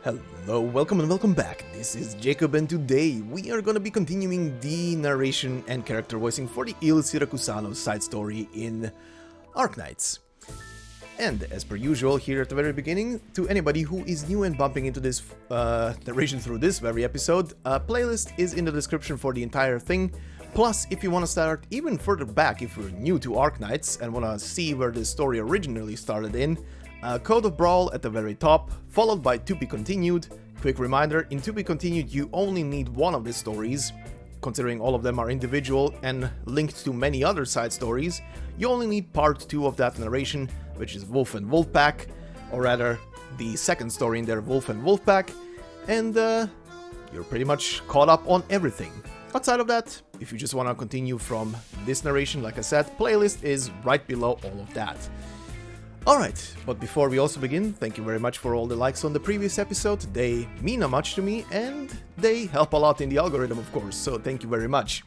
Hello, welcome and welcome back. This is Jacob and today we are gonna be continuing the narration and character voicing for the Il Siracusano side story in Arknights. And as per usual here at the very beginning, to anybody who is new and bumping into this narration through this very episode, a playlist is in the description for the entire thing. Plus, if you want to start even further back, if you're new to Arknights and want to see where this story originally started in, Code of Brawl at the very top, followed by To Be Continued. Quick reminder, in To Be Continued you only need one of the stories, considering all of them are individual and linked to many other side stories. You only need part 2 of that narration, which is Wolf and Wolfpack, or rather the second story in there, Wolf and Wolfpack, and you're pretty much caught up on everything. Outside of that, if you just want to continue from this narration, like I said, playlist is right below all of that. Alright, but before we also begin, thank you very much for all the likes on the previous episode. They mean a much to me and they help a lot in the algorithm, of course, so thank you very much.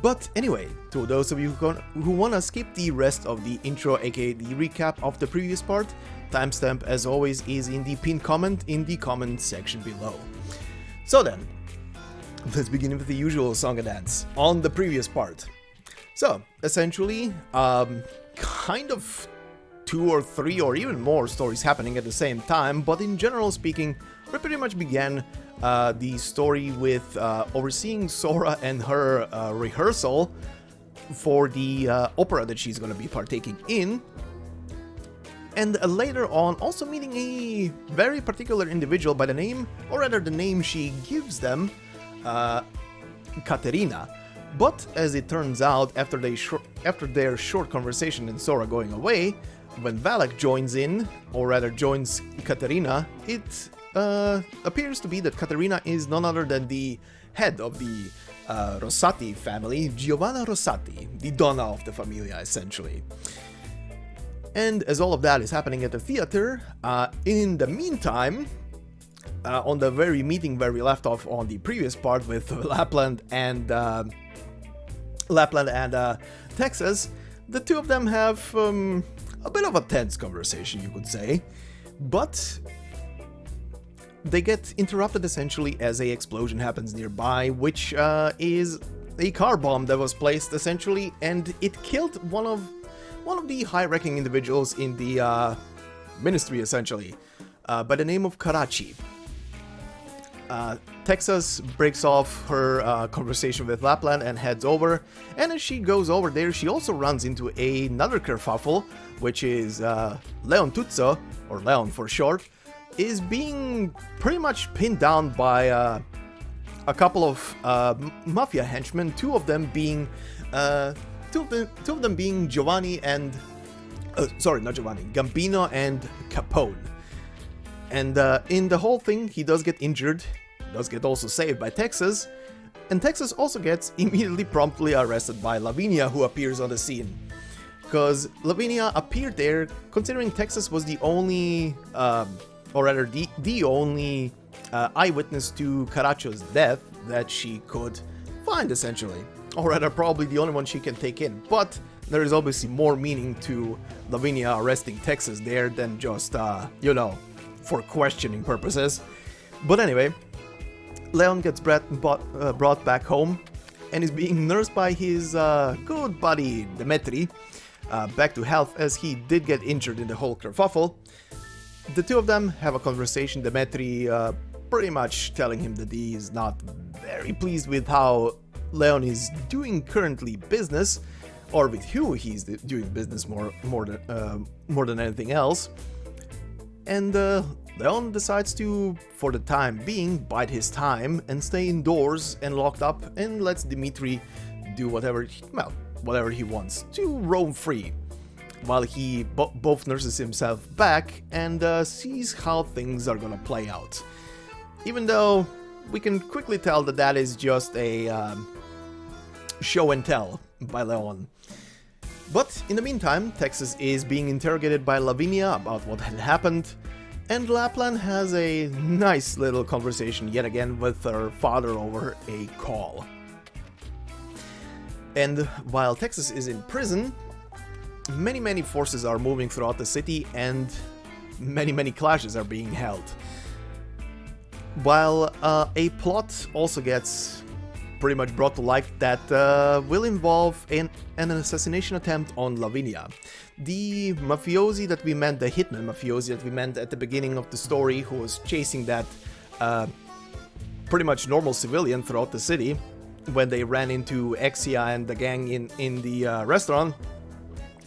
But anyway, to those of you who wanna skip the rest of the intro, aka the recap of the previous part, timestamp as always is in the pinned comment in the comment section below. So then, let's begin with the usual song and dance on the previous part. So, essentially, kind of 2 or 3 or even more stories happening at the same time, but in general speaking, we pretty much began the story with overseeing Sora and her rehearsal for the opera that she's going to be partaking in, and later on also meeting a very particular individual by the name, or rather the name she gives them, Katerina. But as it turns out, after their short conversation and Sora going away, when Valak joins in, or rather joins Katerina, it appears to be that Katerina is none other than the head of the Rosati family, Giovanna Rosati, the Donna of the Familia, essentially. And as all of that is happening at the theater, in the meantime, on the very meeting where we left off on the previous part with Lapland and Texas, the two of them have a bit of a tense conversation, you could say, but they get interrupted essentially as a explosion happens nearby, which is a car bomb that was placed essentially, and it killed one of the high-ranking individuals in the ministry essentially, by the name of Karachi. Texas breaks off her conversation with Lapland and heads over, and as she goes over there, she also runs into another kerfuffle, which is Leon Tuzzo, or Leon for short, is being pretty much pinned down by a couple of Mafia henchmen, two of them being Giovanni and Gambino and Capone. And in the whole thing, he does get injured, does get also saved by Texas, and Texas also gets immediately promptly arrested by Lavinia, who appears on the scene. Because Lavinia appeared there, considering Texas was the only, or rather the only eyewitness to Caraccio's death that she could find, essentially. Or rather, probably the only one she can take in. But there is obviously more meaning to Lavinia arresting Texas there than just, for questioning purposes. But anyway, Leon gets brought back home and is being nursed by his good buddy Demetri back to health, as he did get injured in the whole kerfuffle. The two of them have a conversation, Demetri pretty much telling him that he is not very pleased with how Leon is doing currently business, or with who he's doing business more than anything else. And Leon decides to, for the time being, bide his time and stay indoors and locked up, and lets Dimitri do whatever he wants to roam free, while he both nurses himself back and sees how things are gonna play out. Even though we can quickly tell that that is just a show and tell by Leon. But in the meantime, Texas is being interrogated by Lavinia about what had happened, and Lapland has a nice little conversation yet again with her father over a call. And while Texas is in prison, many forces are moving throughout the city and many clashes are being held. while a plot also gets pretty much brought to light that will involve an assassination attempt on Lavinia. The mafiosi that we met, the hitman mafiosi that we met at the beginning of the story, who was chasing that pretty much normal civilian throughout the city when they ran into Exia and the gang in the restaurant,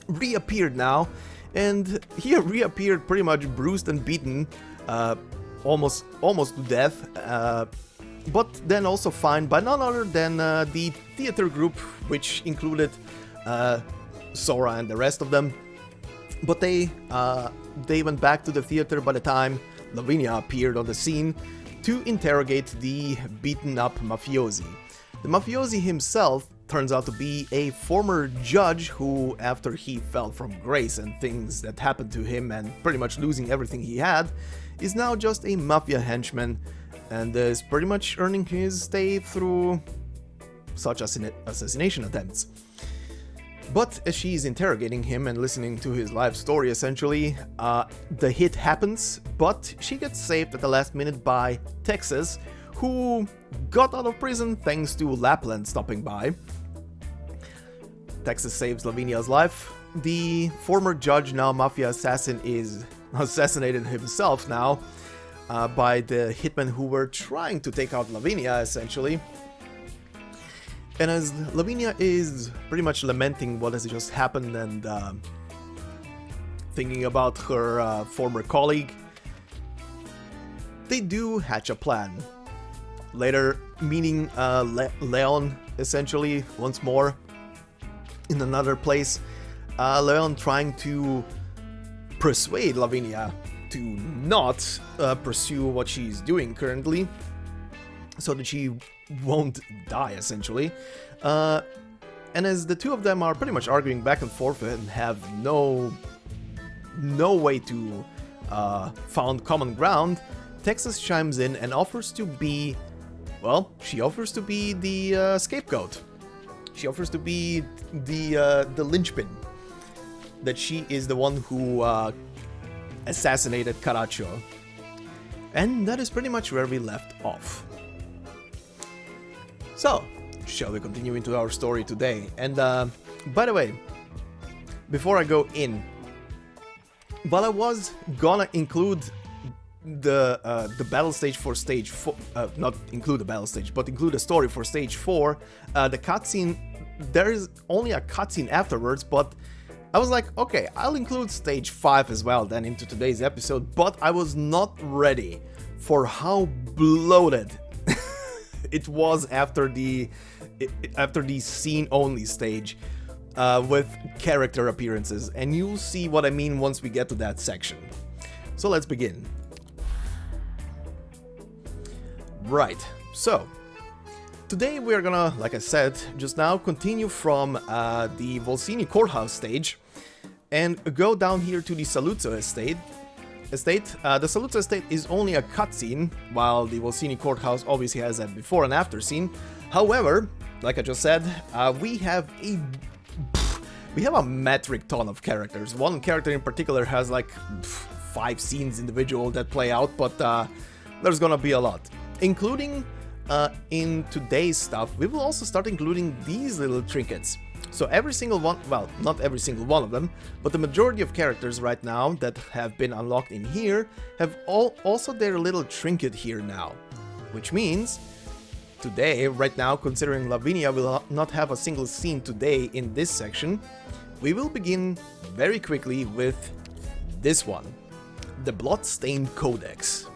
reappeared now, and he reappeared pretty much bruised and beaten, almost to death, but then also fined by none other than the theater group, which included Sora and the rest of them. But they went back to the theater by the time Lavinia appeared on the scene to interrogate the beaten up mafiosi. The mafiosi himself turns out to be a former judge who, after he fell from grace and things that happened to him and pretty much losing everything he had, is now just a mafia henchman and is pretty much earning his stay through such assassination attempts. But as she's interrogating him and listening to his life story, essentially, the hit happens, but she gets saved at the last minute by Texas, who got out of prison thanks to Lapland stopping by. Texas saves Lavinia's life. The former judge, now mafia assassin, is assassinated himself now by the hitmen who were trying to take out Lavinia, essentially. And as Lavinia is pretty much lamenting what has just happened and thinking about her former colleague, they do hatch a plan. Later, meeting Leon, essentially, once more, in another place, Leon trying to persuade Lavinia to not pursue what she's doing currently, so that she won't die, essentially. And as the two of them are pretty much arguing back and forth and have no way to found common ground, Texas chimes in and offers to be, well, she offers to be the scapegoat. She offers to be the linchpin. That she is the one who assassinated Caraccio. And that is pretty much where we left off. So, shall we continue into our story today? And by the way, before I go in, while I was gonna include the battle stage for stage 4, not include the battle stage, but include a story for stage 4, the cutscene, there is only a cutscene afterwards, but I was like, okay, I'll include stage 5 as well then into today's episode, but I was not ready for how bloated it was after the scene only stage with character appearances, and you'll see what I mean once we get to that section. So let's begin. Right, so today we are gonna, like I said just now, continue from the Volcini courthouse stage and go down here to the Siracusa estate. The Siracusa estate is only a cutscene, while the Volcini courthouse obviously has a before and after scene. However, like I just said, we have a metric ton of characters. One character in particular has like 5 scenes individual that play out, but there's gonna be a lot. Including in today's stuff, we will also start including these little trinkets. So every single one, well, not every single one of them, but the majority of characters right now that have been unlocked in here have also their little trinket here now. Which means, today, right now, considering Lavinia will not have a single scene today in this section, we will begin very quickly with this one. The Bloodstained Codex.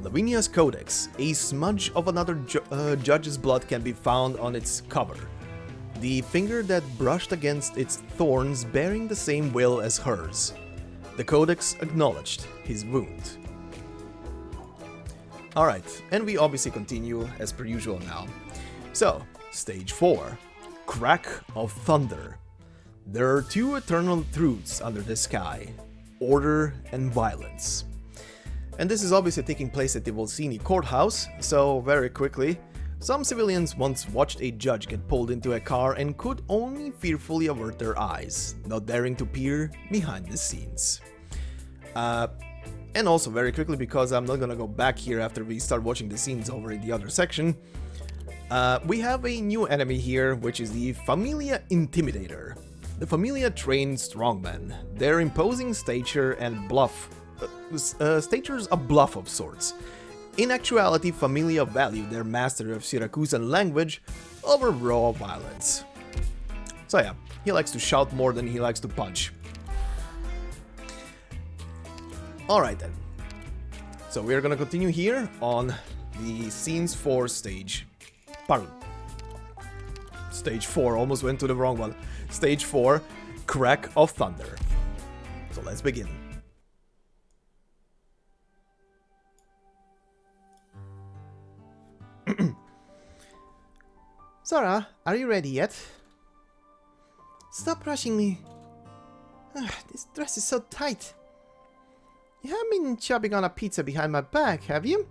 Lavinia's Codex. A smudge of another judge's blood can be found on its cover. The finger that brushed against its thorns bearing the same will as hers. The Codex acknowledged his wound. Alright, and we obviously continue as per usual now. So, stage 4. Crack of Thunder. There are 2 eternal truths under the sky. Order and violence. And this is obviously taking place at the Volcini courthouse, so very quickly, some civilians once watched a judge get pulled into a car and could only fearfully avert their eyes, not daring to peer behind the scenes. And also very quickly, because I'm not gonna go back here after we start watching the scenes over in the other section, we have a new enemy here, which is the Familia Intimidator. The Familia trained strongmen. Their imposing stature and bluff. Stature's a bluff of sorts. In actuality, Familia value their mastery of Siracusan language over raw violence. So yeah, he likes to shout more than he likes to punch. Alright then. So we're gonna continue here on the Scenes 4 stage. Pardon. Stage 4, almost went to the wrong one. Stage 4, Crack of Thunder. So let's begin. Sora, are you ready yet? Stop rushing me. This dress is so tight. You haven't been chopping on a pizza behind my back, have you?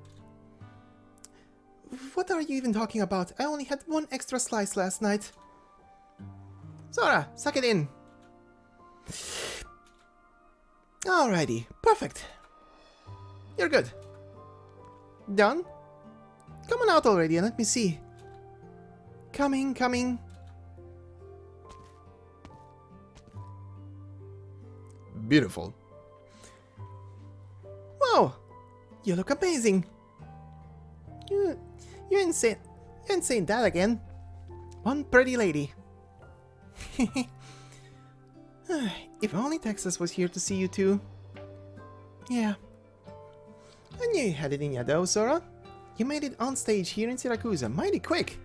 What are you even talking about? I only had one extra slice last night. Sora, suck it in. Alrighty, perfect. You're good. Done? Come on out already and let me see. Coming. Beautiful. Whoa! You look amazing. You ain't saying that again. One pretty lady. If only Texas was here to see you too. Yeah. I knew you had it in you though, Sora. You made it on stage here in Siracusa mighty quick.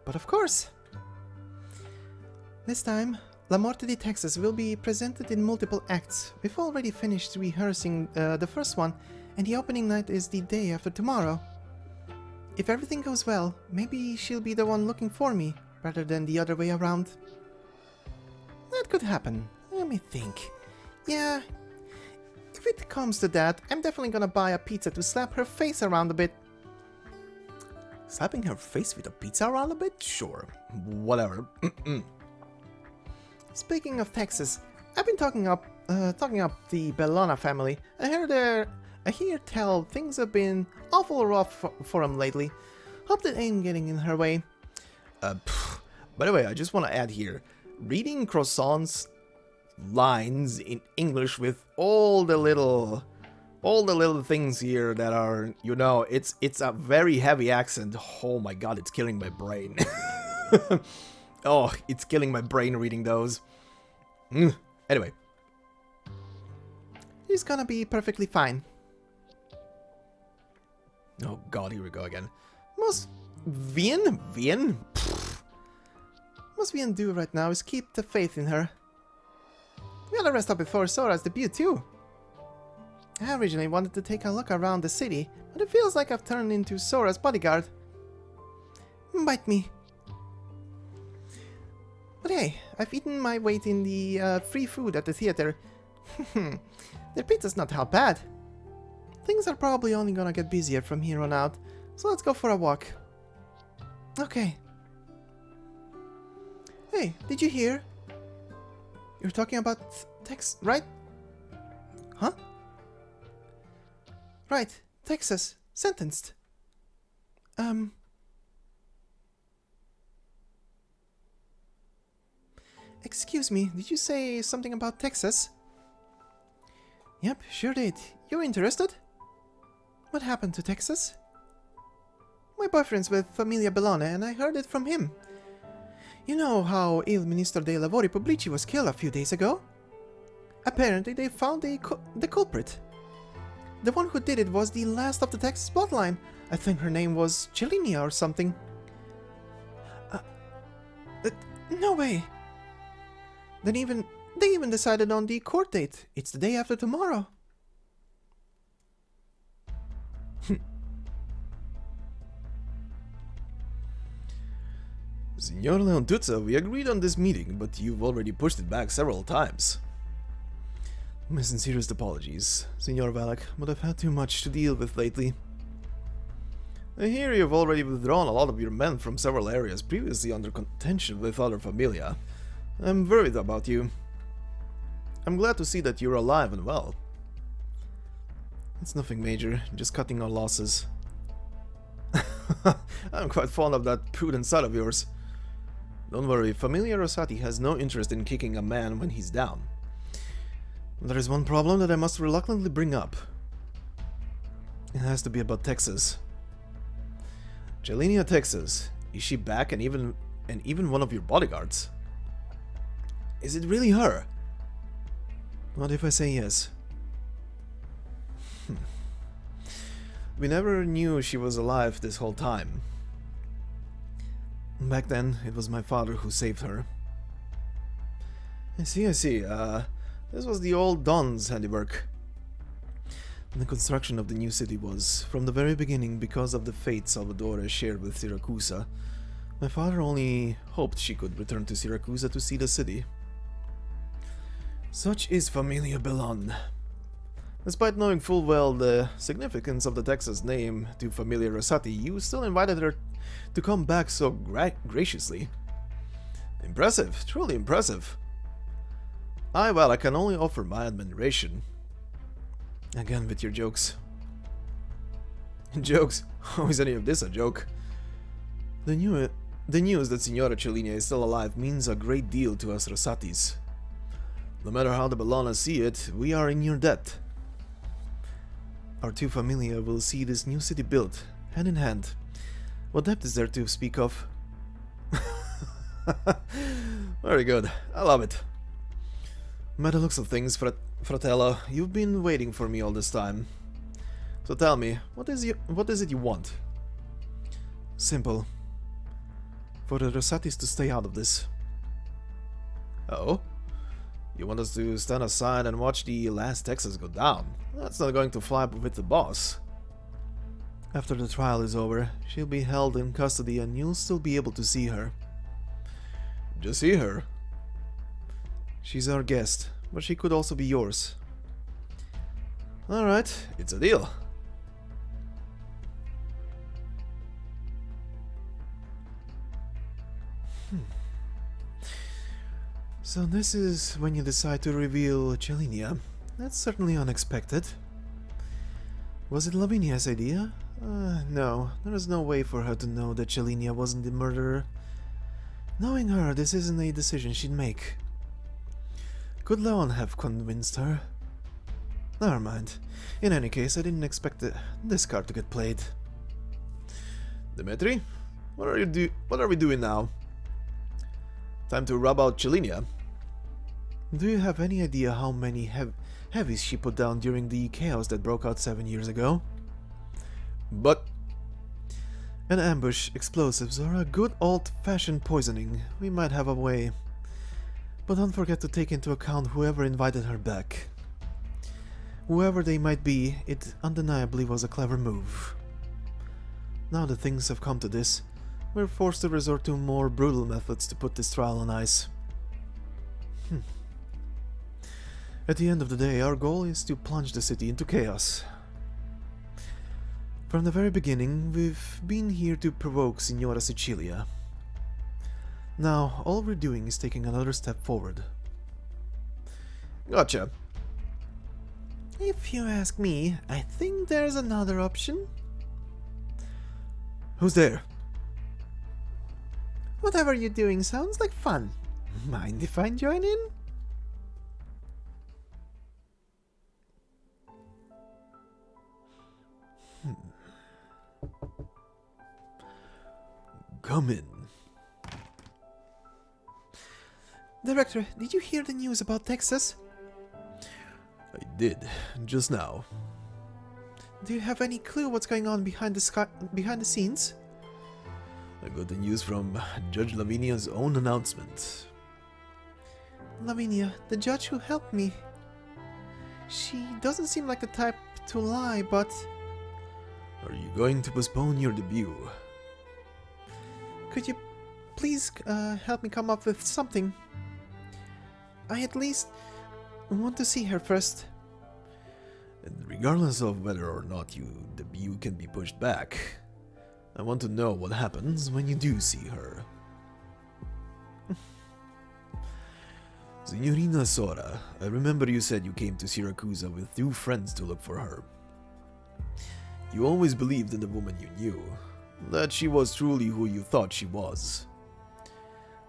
But of course. This time, La Morte di Texas will be presented in multiple acts. We've already finished rehearsing the first one, and the opening night is the day after tomorrow. If everything goes well, maybe she'll be the one looking for me, rather than the other way around. That could happen. Let me think. Yeah, if it comes to that, I'm definitely gonna buy a pizza to slap her face around a bit. Slapping her face with a pizza around a bit? Sure. Whatever. Speaking of Texas, I've been talking up the Bellona family. I hear tell things have been awful rough for them lately. Hope that ain't getting in her way. By the way, I just want to add here, reading Croissant's lines in English with all the little things here that are, you know, it's a very heavy accent. Oh my god, it's killing my brain. Oh, it's killing my brain reading those. Anyway. He's gonna be perfectly fine. Oh god, here we go again. Most Vian do right now is keep the faith in her. We gotta rest up before Sora's debut too. I originally wanted to take a look around the city, but it feels like I've turned into Sora's bodyguard. Bite me. But hey, I've eaten my weight in the free food at the theater. Their pizza's not how bad. Things are probably only gonna get busier from here on out, so let's go for a walk. Okay. Hey, did you hear? You're talking about Tex, right? Huh? Right, Texas, sentenced. Excuse me, did you say something about Texas? Yep, sure did. You're interested? What happened to Texas? My boyfriend's with Familia Bellona and I heard it from him. You know how Il Ministro dei Lavori Pubblici was killed a few days ago? Apparently they found the culprit. The one who did it was the last of the Texas bloodline. I think her name was Chelinia or something. No way. They even decided on the court date. It's the day after tomorrow. Signor Leontuzza, we agreed on this meeting, but you've already pushed it back several times. My sincerest apologies, Signor Valak, but I've had too much to deal with lately. I hear you've already withdrawn a lot of your men from several areas previously under contention with other familia. I'm worried about you. I'm glad to see that you're alive and well. It's nothing major, just cutting our losses. I'm quite fond of that prudent side of yours. Don't worry, Familia Rosati has no interest in kicking a man when he's down. There is one problem that I must reluctantly bring up. It has to be about Texas. Jelenia Texas. Is she back and even one of your bodyguards? Is it really her? What if I say yes? We never knew she was alive this whole time. Back then, it was my father who saved her. I see. This was the old Don's handiwork. The construction of the new city was, from the very beginning, because of the fate Salvador shared with Siracusa. My father only hoped she could return to Siracusa to see the city. Such is Familia Belon. Despite knowing full well the significance of the Texas name to Familia Rosati, you still invited her to come back so graciously. Impressive, truly impressive. Well, I can only offer my admiration. Again with your jokes. Jokes? How is any of this a joke? The news that Signora Cellina is still alive means a great deal to us Rosatis. No matter how the Bellanas see it, we are in your debt. Our two familia will see this new city built, hand in hand. What debt is there to speak of? Very good, I love it. By the looks of things, Fratello, you've been waiting for me all this time. So tell me, what is it you want? Simple. For the Rosatis to stay out of this. Oh? You want us to stand aside and watch the last Texas go down? That's not going to fly with the boss. After the trial is over, she'll be held in custody and you'll still be able to see her. Just see her? She's our guest, but she could also be yours. Alright, it's a deal. So this is when you decide to reveal Cellina. That's certainly unexpected. Was it Lavinia's idea? No, there is no way for her to know that Cellina wasn't the murderer. Knowing her, this isn't a decision she'd make. Could Leon have convinced her? Never mind. In any case, I didn't expect this card to get played. Dimitri? What are we doing now? Time to rub out Cellina. Do you have any idea how many heavies she put down during the chaos that broke out 7 years ago? But an ambush, explosives, or a good old-fashioned poisoning, we might have a way. But don't forget to take into account whoever invited her back. Whoever they might be, it undeniably was a clever move. Now that things have come to this, we're forced to resort to more brutal methods to put this trial on ice. At the end of the day, our goal is to plunge the city into chaos. From the very beginning, we've been here to provoke Signora Sicilia. Now, all we're doing is taking another step forward. Gotcha. If you ask me, I think there's another option. Who's there? Whatever you're doing sounds like fun. Mind if I join in? Come in. Director, did you hear the news about Texas? I did, just now. Do you have any clue what's going on behind the scenes? I got the news from Judge Lavinia's own announcement. Lavinia, the judge who helped me. She doesn't seem like the type to lie, but... Are you going to postpone your debut? Could you please help me come up with something? I at least want to see her first. And regardless of whether or not your debut can be pushed back, I want to know what happens when you do see her. Signorina Sora, I remember you said you came to Siracusa with 2 friends to look for her. You always believed in the woman you knew, that she was truly who you thought she was.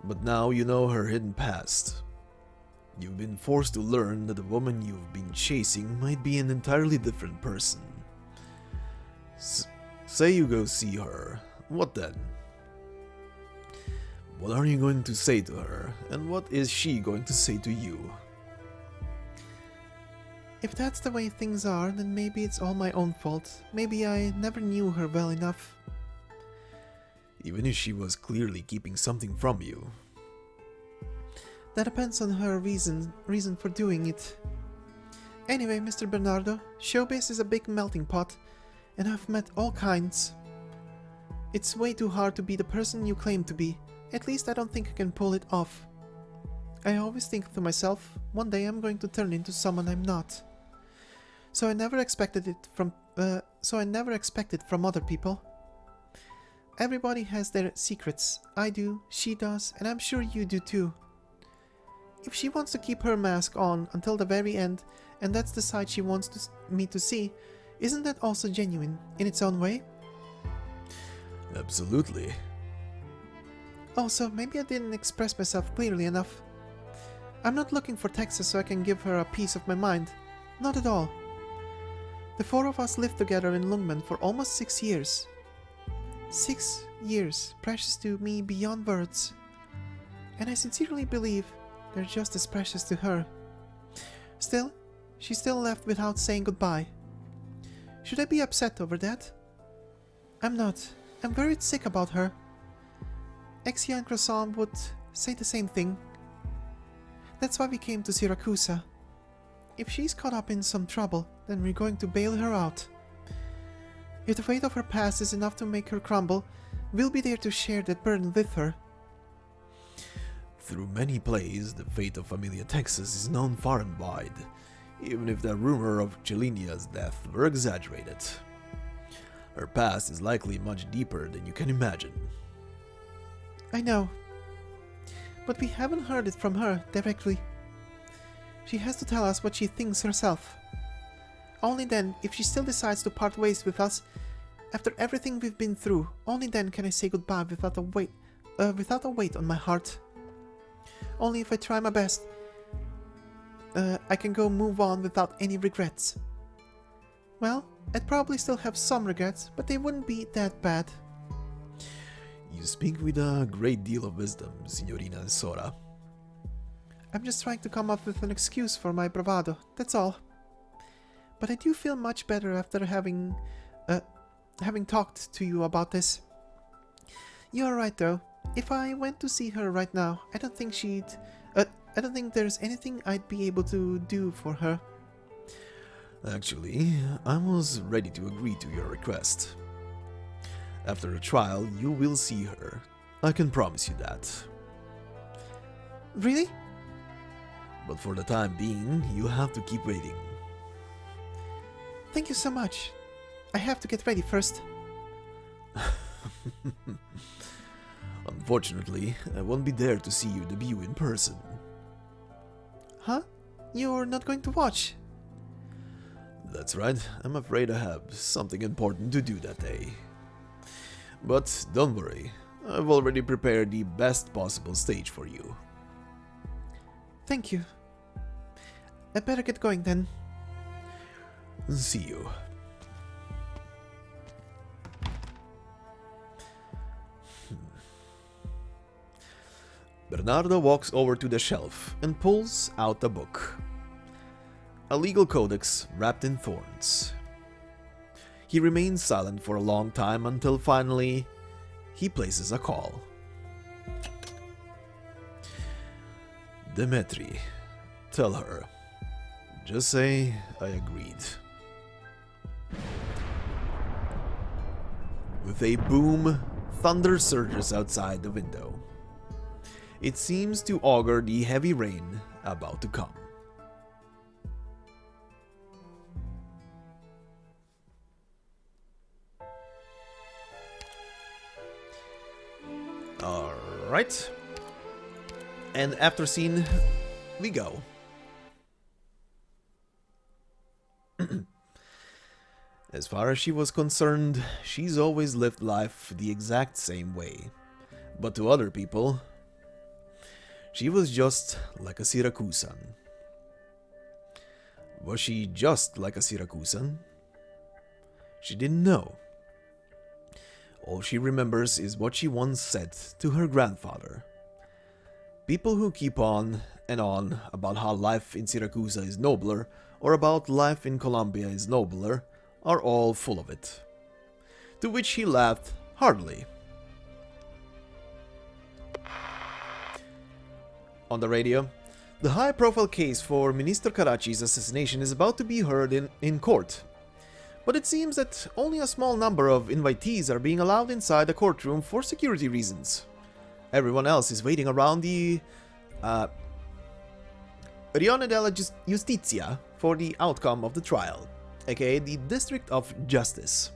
But now you know her hidden past. You've been forced to learn that the woman you've been chasing might be an entirely different person. Say you go see her, what then? What are you going to say to her, and what is she going to say to you? If that's the way things are, then maybe it's all my own fault. Maybe I never knew her well enough. Even if she was clearly keeping something from you. That depends on her reason for doing it. Anyway, Mr. Bernardo, showbiz is a big melting pot, and I've met all kinds. It's way too hard to be the person you claim to be. At least I don't think I can pull it off. I always think to myself, one day I'm going to turn into someone I'm not. So I never expected it from other people. Everybody has their secrets. I do, she does, and I'm sure you do too. If she wants to keep her mask on until the very end, and that's the side she wants me to see, isn't that also genuine in its own way? Absolutely. Also, maybe I didn't express myself clearly enough. I'm not looking for Texas so I can give her a piece of my mind. Not at all. The four of us lived together in Lungmen for almost 6 years. 6 years, precious to me beyond words. And I sincerely believe they're just as precious to her. Still, she still left without saying goodbye. Should I be upset over that? I'm not. I'm worried sick about her. Exia and Croissant would say the same thing. That's why we came to Siracusa. If she's caught up in some trouble, then we're going to bail her out. If the weight of her past is enough to make her crumble, we'll be there to share that burden with her. Through many plays, the fate of Familia Texas is known far and wide, even if the rumor of Chelinia's death were exaggerated. Her past is likely much deeper than you can imagine. I know, but we haven't heard it from her directly. She has to tell us what she thinks herself. Only then, if she still decides to part ways with us, after everything we've been through, only then can I say goodbye without a weight on my heart. Only if I try my best, I can go move on without any regrets. Well, I'd probably still have some regrets, but they wouldn't be that bad. You speak with a great deal of wisdom, Signorina Sora. I'm just trying to come up with an excuse for my bravado, that's all. But I do feel much better after having talked to you about this. You're right though. If I went to see her right now, I don't think there's anything I'd be able to do for her. Actually, I was ready to agree to your request. After a trial, you will see her. I can promise you that. Really? But for the time being, you'll have to keep waiting. Thank you so much. I have to get ready first. Unfortunately, I won't be there to see you debut in person. Huh? You're not going to watch? That's right, I'm afraid I have something important to do that day. But don't worry, I've already prepared the best possible stage for you. Thank you. I better get going then. See you. Bernardo walks over to the shelf and pulls out a book. A legal codex wrapped in thorns. He remains silent for a long time until finally he places a call. Demetri, tell her. Just say I agreed. With a boom, thunder surges outside the window. It seems to augur the heavy rain about to come. Alright. And after scene, we go. As far as she was concerned, she's always lived life the exact same way. But to other people, she was just like a Siracusan. Was she just like a Siracusan? She didn't know. All she remembers is what she once said to her grandfather. People who keep on and on about how life in Siracusa is nobler, or about life in Colombia is nobler, are all full of it. To which he laughed heartily. On the radio, the high-profile case for Minister Karachi's assassination is about to be heard in court. But it seems that only a small number of invitees are being allowed inside the courtroom for security reasons. Everyone else is waiting around the Rione della Giustizia for the outcome of the trial, aka the District of Justice.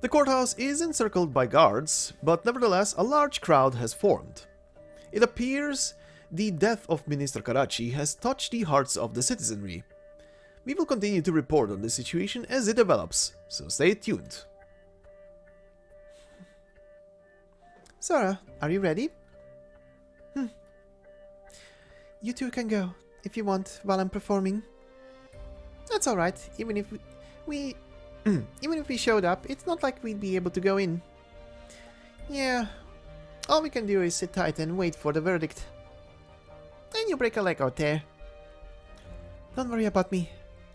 The courthouse is encircled by guards, but nevertheless a large crowd has formed. It appears the death of Minister Karachi has touched the hearts of the citizenry. We will continue to report on the situation as it develops, so stay tuned. Sora, are you ready? You two can go, if you want, while I'm performing. That's alright, even if we even if we showed up, it's not like we'd be able to go in. Yeah, all we can do is sit tight and wait for the verdict. And you break a leg out there. Don't worry about me,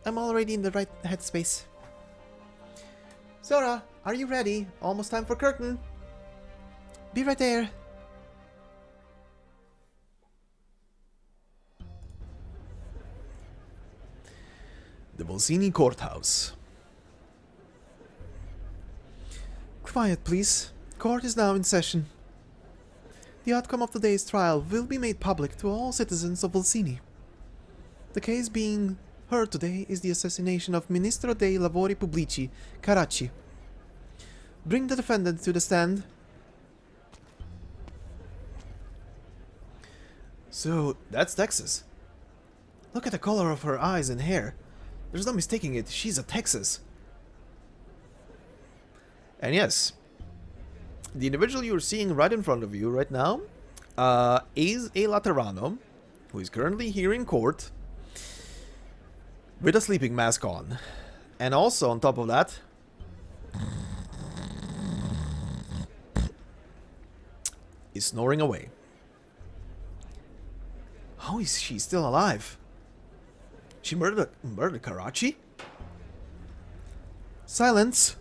I'm already in the right headspace. Sora, are you ready? Almost time for curtain. Be right there. The Volcini courthouse. Quiet, please. Court is now in session. The outcome of today's trial will be made public to all citizens of Volcini. The case being heard today is the assassination of Ministro dei Lavori Pubblici, Karachi. Bring the defendant to the stand. So, that's Texas. Look at the color of her eyes and hair. There's no mistaking it, she's a Texas. And yes, the individual you're seeing right in front of you right now is a Laterano who is currently here in court with a sleeping mask on. And also on top of that, is snoring away. How is she still alive? She murdered Karachi? Silence!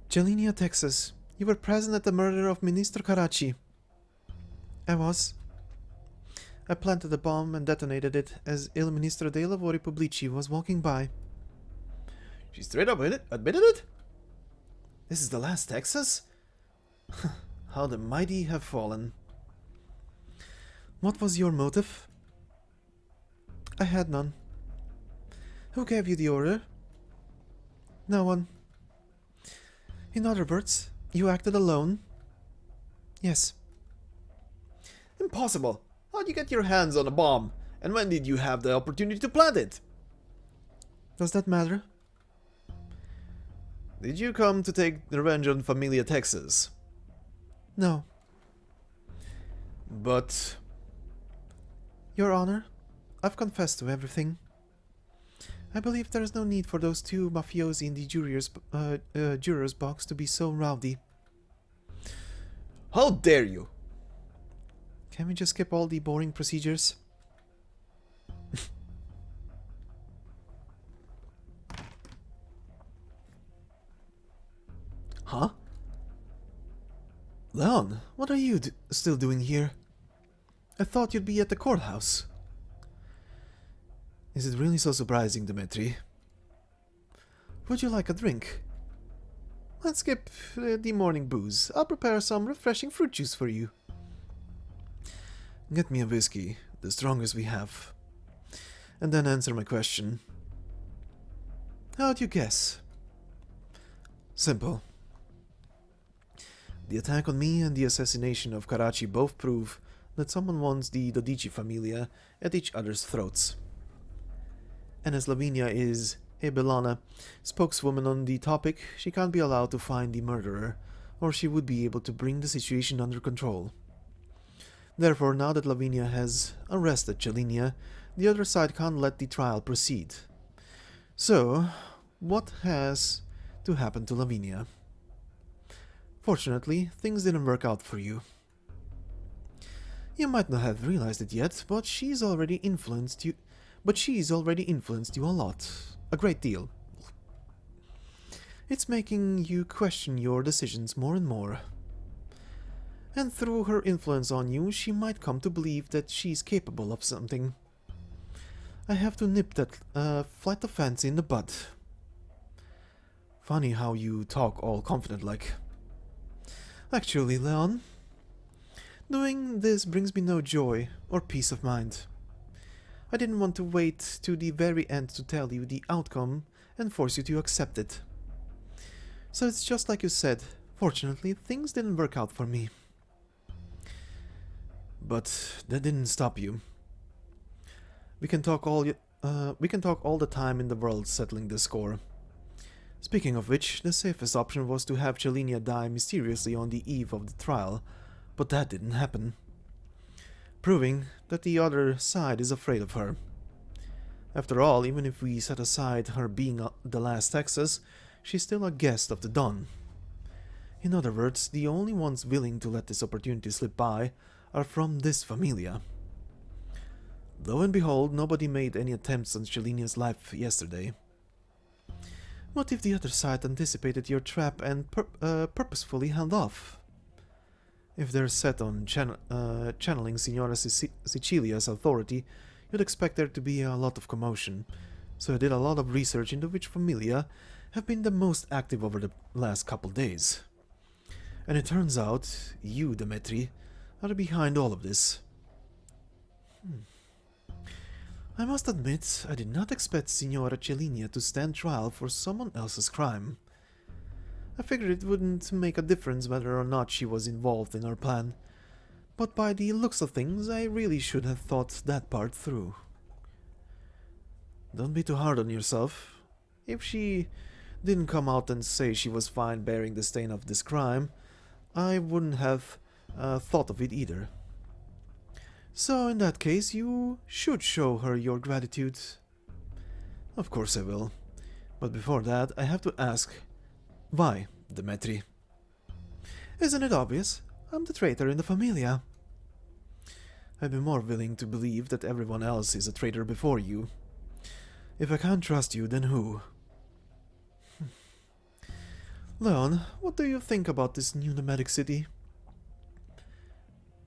Jelinia, Texas, you were present at the murder of Minister Karachi. I was. I planted a bomb and detonated it as Il Ministro dei Lavori Pubblici was walking by. She straight up admitted it? This is the last Texas? How the mighty have fallen. What was your motive? I had none. Who gave you the order? No one. In other words, you acted alone? Yes. Impossible. How'd you get your hands on a bomb? And when did you have the opportunity to plant it? Does that matter? Did you come to take revenge on Familia Texas? No. But... Your Honor, I've confessed to everything. I believe there is no need for those two mafiosi in the juror's box to be so rowdy. How dare you? Can we just skip all the boring procedures? Huh? Leon, what are you still doing here? I thought you'd be at the courthouse. Is it really so surprising, Dmitri? Would you like a drink? Let's skip the morning booze. I'll prepare some refreshing fruit juice for you. Get me a whiskey, the strongest we have. And then answer my question. How'd you guess? Simple. The attack on me and the assassination of Karachi both prove that someone wants the Dodici Familia at each other's throats. And as Lavinia is a Bellana spokeswoman on the topic, she can't be allowed to find the murderer, or she would be able to bring the situation under control. Therefore, now that Lavinia has arrested Chelinia, the other side can't let the trial proceed. So, what has to happen to Lavinia? Fortunately, things didn't work out for you. You might not have realized it yet, but she's already influenced you a lot. A great deal. It's making you question your decisions more and more. And through her influence on you, she might come to believe that she's capable of something. I have to nip that flight of fancy in the bud. Funny how you talk all confident like. Actually, Leon, doing this brings me no joy or peace of mind. I didn't want to wait to the very end to tell you the outcome and force you to accept it. So it's just like you said, fortunately things didn't work out for me. But that didn't stop you. We can talk all the time in the world settling this score. Speaking of which, the safest option was to have Chelinia die mysteriously on the eve of the trial, but that didn't happen. Proving that the other side is afraid of her. After all, even if we set aside her being the last Texas, she's still a guest of the Dawn. In other words, the only ones willing to let this opportunity slip by are from this familia. Lo and behold, nobody made any attempts on Chelinia's life yesterday. What if the other side anticipated your trap and purposefully held off? If they're set on channeling Signora Sicilia's authority, you'd expect there to be a lot of commotion, so I did a lot of research into which familia have been the most active over the last couple days. And it turns out, you, Demetri, are behind all of this. I must admit, I did not expect Signora Chelinia to stand trial for someone else's crime. I figured it wouldn't make a difference whether or not she was involved in our plan, but by the looks of things, I really should have thought that part through. Don't be too hard on yourself. If she didn't come out and say she was fine bearing the stain of this crime, I wouldn't have thought of it either. So in that case, you should show her your gratitude. Of course I will. But before that, I have to ask, why, Demetri? Isn't it obvious? I'm the traitor in the familia. I'd be more willing to believe that everyone else is a traitor before you. If I can't trust you, then who? Leon, what do you think about this new nomadic city?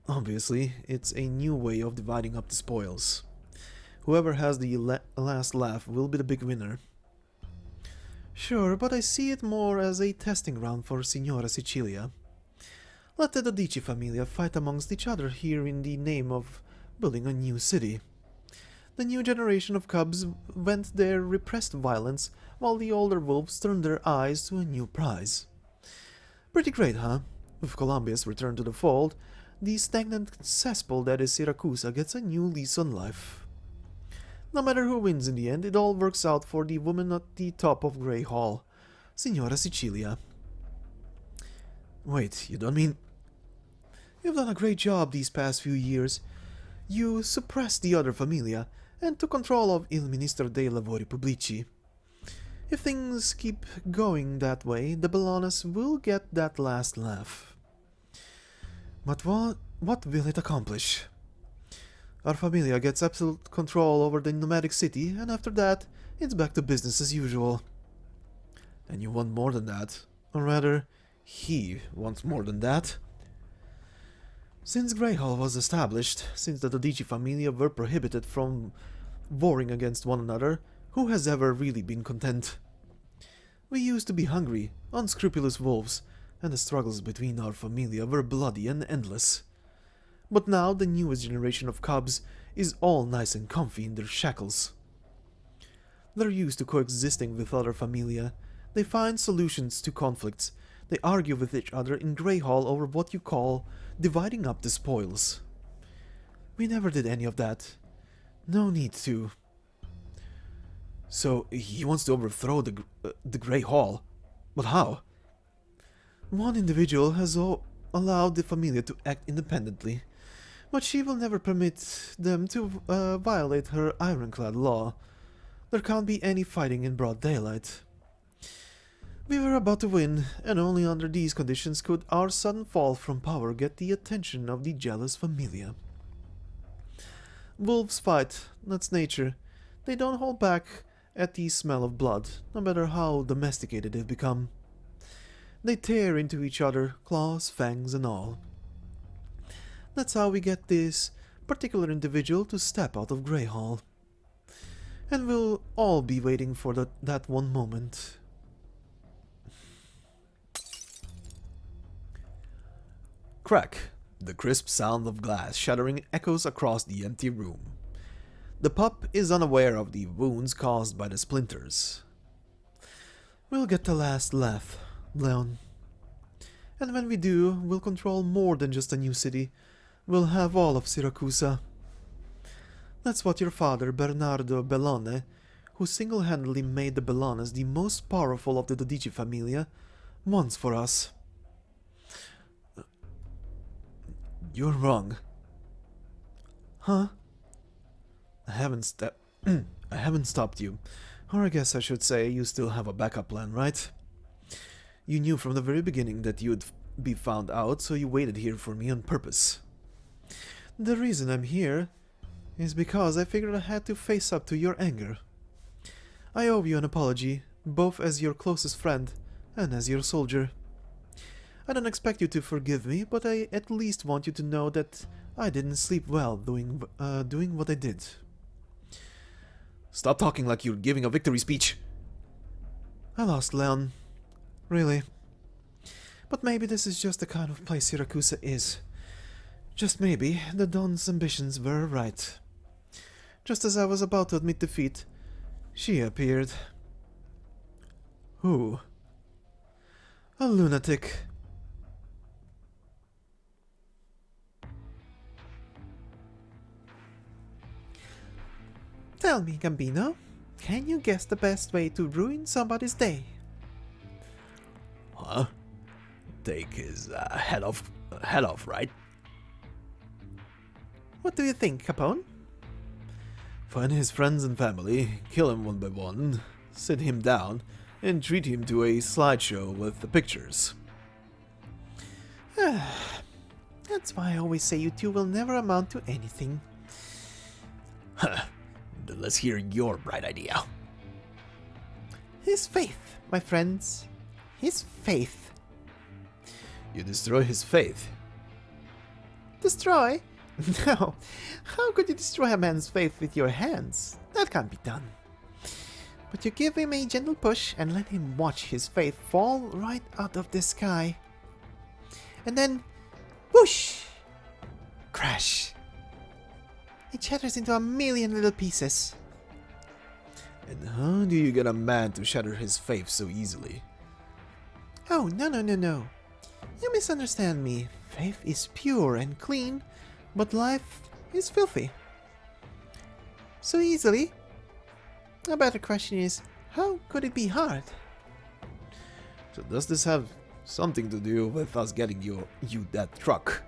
Obviously, it's a new way of dividing up the spoils. Whoever has the last laugh will be the big winner. Sure, but I see it more as a testing ground for Signora Sicilia. Let the Dodici Familia fight amongst each other here in the name of building a new city. The new generation of cubs vent their repressed violence, while the older wolves turn their eyes to a new prize. Pretty great, huh? With Columbia's return to the fold, the stagnant cesspool that is Siracusa gets a new lease on life. No matter who wins in the end, it all works out for the woman at the top of Grey Hall, Signora Sicilia. Wait, you don't mean... You've done a great job these past few years. You suppressed the other familia and took control of Il Ministro dei Lavori Pubblici. If things keep going that way, the Bellanas will get that last laugh. But what will it accomplish? Our familia gets absolute control over the nomadic city, and after that, it's back to business as usual. And you want more than that. Or rather, he wants more than that. Since Greyhall was established, since the Dodici Familia were prohibited from warring against one another, who has ever really been content? We used to be hungry, unscrupulous wolves, and the struggles between our familia were bloody and endless. But now the newest generation of cubs is all nice and comfy in their shackles. They're used to coexisting with other familia. They find solutions to conflicts. They argue with each other in Greyhall over what you call dividing up the spoils. We never did any of that. No need to. So, he wants to overthrow the Grey Hall. But how? One individual has allowed the Familia to act independently, but she will never permit them to violate her ironclad law. There can't be any fighting in broad daylight. We were about to win, and only under these conditions could our sudden fall from power get the attention of the jealous Familia. Wolves fight, that's nature. They don't hold back at the smell of blood, no matter how domesticated they've become. They tear into each other, claws, fangs and all. That's how we get this particular individual to step out of Grey Hall. And we'll all be waiting for that one moment. Crack. The crisp sound of glass shattering echoes across the empty room. The pup is unaware of the wounds caused by the splinters. We'll get the last laugh, Leon. And when we do, we'll control more than just a new city. We'll have all of Siracusa. That's what your father, Bernardo Bellone, who single-handedly made the Bellones the most powerful of the Dodici Familia, wants for us. You're wrong. Huh? I haven't stopped you. Or I guess I should say you still have a backup plan, right? You knew from the very beginning that you'd be found out, so you waited here for me on purpose. The reason I'm here is because I figured I had to face up to your anger. I owe you an apology, both as your closest friend and as your soldier. I don't expect you to forgive me, but I at least want you to know that I didn't sleep well doing what I did. Stop talking like you're giving a victory speech. I lost, Leon. Really. But maybe this is just the kind of place Siracusa is. Just maybe the Don's ambitions were right. Just as I was about to admit defeat, she appeared. Who? A lunatic. Tell me, Gambino, can you guess the best way to ruin somebody's day? Huh? Take his head off, right? What do you think, Capone? Find his friends and family, kill him one by one, sit him down, and treat him to a slideshow with the pictures. That's why I always say you two will never amount to anything. Huh. Then let's hear your bright idea. His faith, my friends. His faith. You destroy his faith? Destroy? No. How could you destroy a man's faith with your hands? That can't be done. But you give him a gentle push and let him watch his faith fall right out of the sky. And then, whoosh! Crash! It shatters into a million little pieces. And how do you get a man to shatter his faith so easily? Oh, no. You misunderstand me. Faith is pure and clean, but life is filthy. So easily? A better question is, how could it be hard? So does this have something to do with us getting you that truck?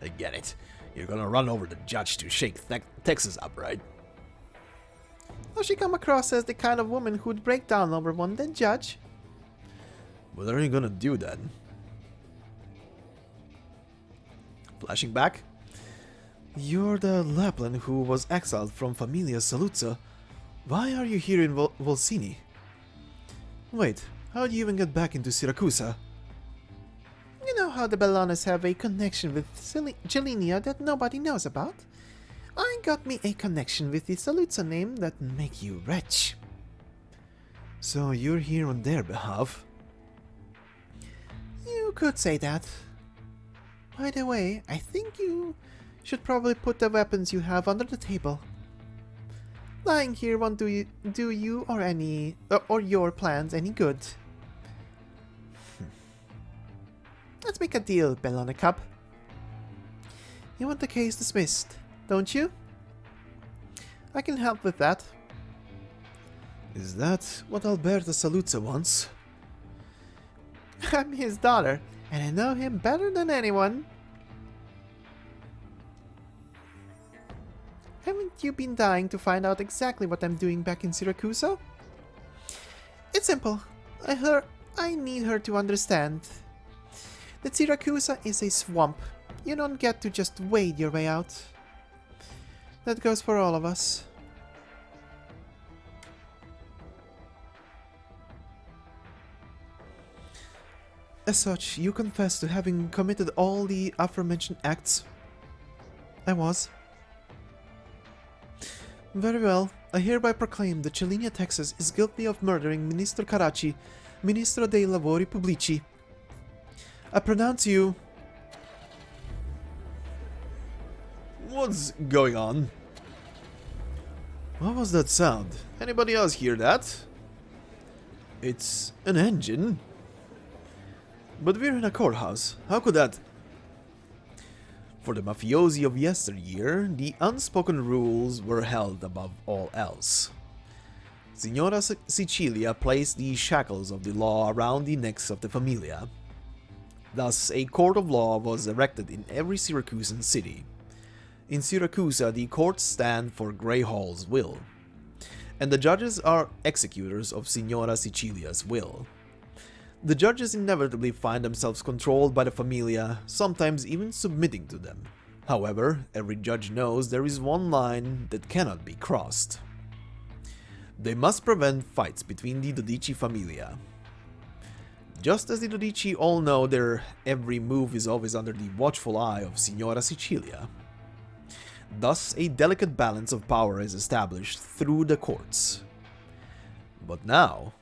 I get it. You're gonna run over the judge to shake Texas up, right? Does she come across as the kind of woman who'd break down over one dead judge? What are you gonna do then? Flashing back? You're the Lapland who was exiled from Familia Saluzza. Why are you here in Volcini? Wait, how did you even get back into Siracusa? You know how the Bellones have a connection with Gelinia that nobody knows about? I got me a connection with the Saluzza name that make you rich. So you're here on their behalf? You could say that. By the way, I think you should probably put the weapons you have under the table. Lying here won't do you or your plans any good. Let's make a deal, Bellone Cub. You want the case dismissed, don't you? I can help with that. Is that what Alberto Saluzzo wants? I'm his daughter, and I know him better than anyone. Haven't you been dying to find out exactly what I'm doing back in Siracusa? It's simple. I need her to understand that Siracusa is a swamp. You don't get to just wade your way out. That goes for all of us. As such, you confess to having committed all the aforementioned acts? I was. Very well. I hereby proclaim that Celinia, Texas is guilty of murdering Ministro Caracci, Ministro dei Lavori Pubblici. I pronounce you... What's going on? What was that sound? Anybody else hear that? It's an engine. But we're in a courthouse. How could that... For the mafiosi of yesteryear, the unspoken rules were held above all else. Signora Sicilia placed the shackles of the law around the necks of the familia. Thus, a court of law was erected in every Siracusan city. In Siracusa, the courts stand for Grey Hall's will, and the judges are executors of Signora Sicilia's will. The judges inevitably find themselves controlled by the familia, sometimes even submitting to them. However, every judge knows there is one line that cannot be crossed. They must prevent fights between the Dodici familia. Just as the Dodici all know their every move is always under the watchful eye of Signora Sicilia. Thus, a delicate balance of power is established through the courts. But now...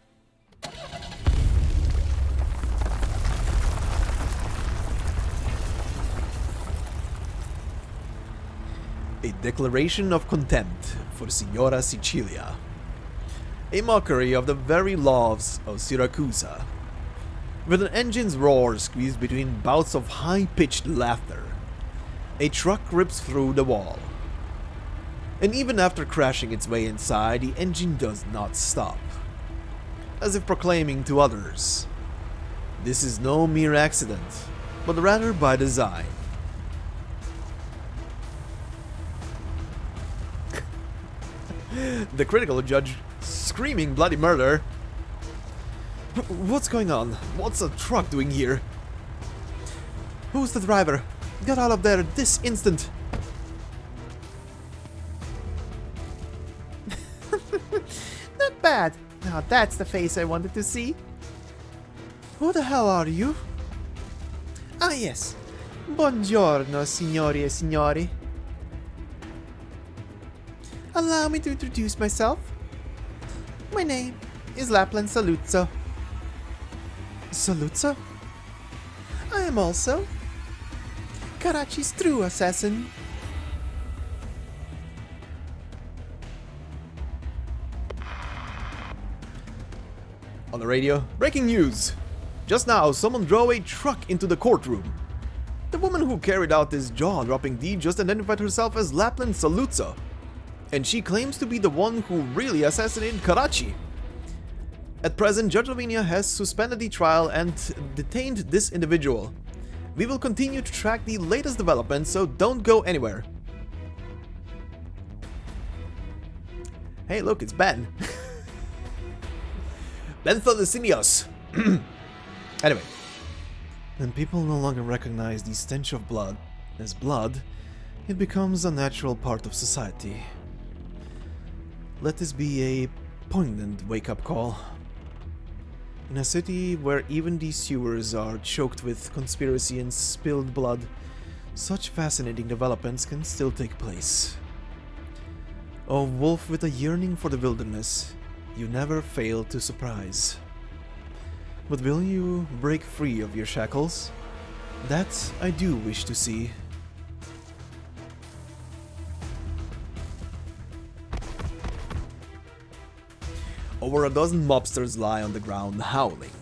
a declaration of contempt for Signora Sicilia. A mockery of the very laws of Siracusa. With an engine's roar squeezed between bouts of high-pitched laughter, a truck rips through the wall. And even after crashing its way inside, the engine does not stop. As if proclaiming to others, this is no mere accident, but rather by design. The critical judge screaming bloody murder. What's going on? What's a truck doing here? Who's the driver? Get out of there this instant! Not bad. Now that's the face I wanted to see. Who the hell are you? Ah yes. Buongiorno, signori e signori. Allow me to introduce myself. My name is Lapland Saluzzo. Saluzzo? I am also Caracci's true assassin. On the radio, breaking news! Just now, someone drove a truck into the courtroom. The woman who carried out this jaw-dropping deed just identified herself as Lapland Saluzzo, and she claims to be the one who really assassinated Caracci. At present, Judge Lavinia has suspended the trial and detained this individual. We will continue to track the latest developments, so don't go anywhere. Hey, look, it's Ben. Benthodicinius. Anyway. When people no longer recognize the stench of blood as blood, it becomes a natural part of society. Let this be a poignant wake-up call. In a city where even the sewers are choked with conspiracy and spilled blood, such fascinating developments can still take place. O wolf with a yearning for the wilderness, you never fail to surprise. But will you break free of your shackles? That I do wish to see. Over a dozen mobsters lie on the ground howling.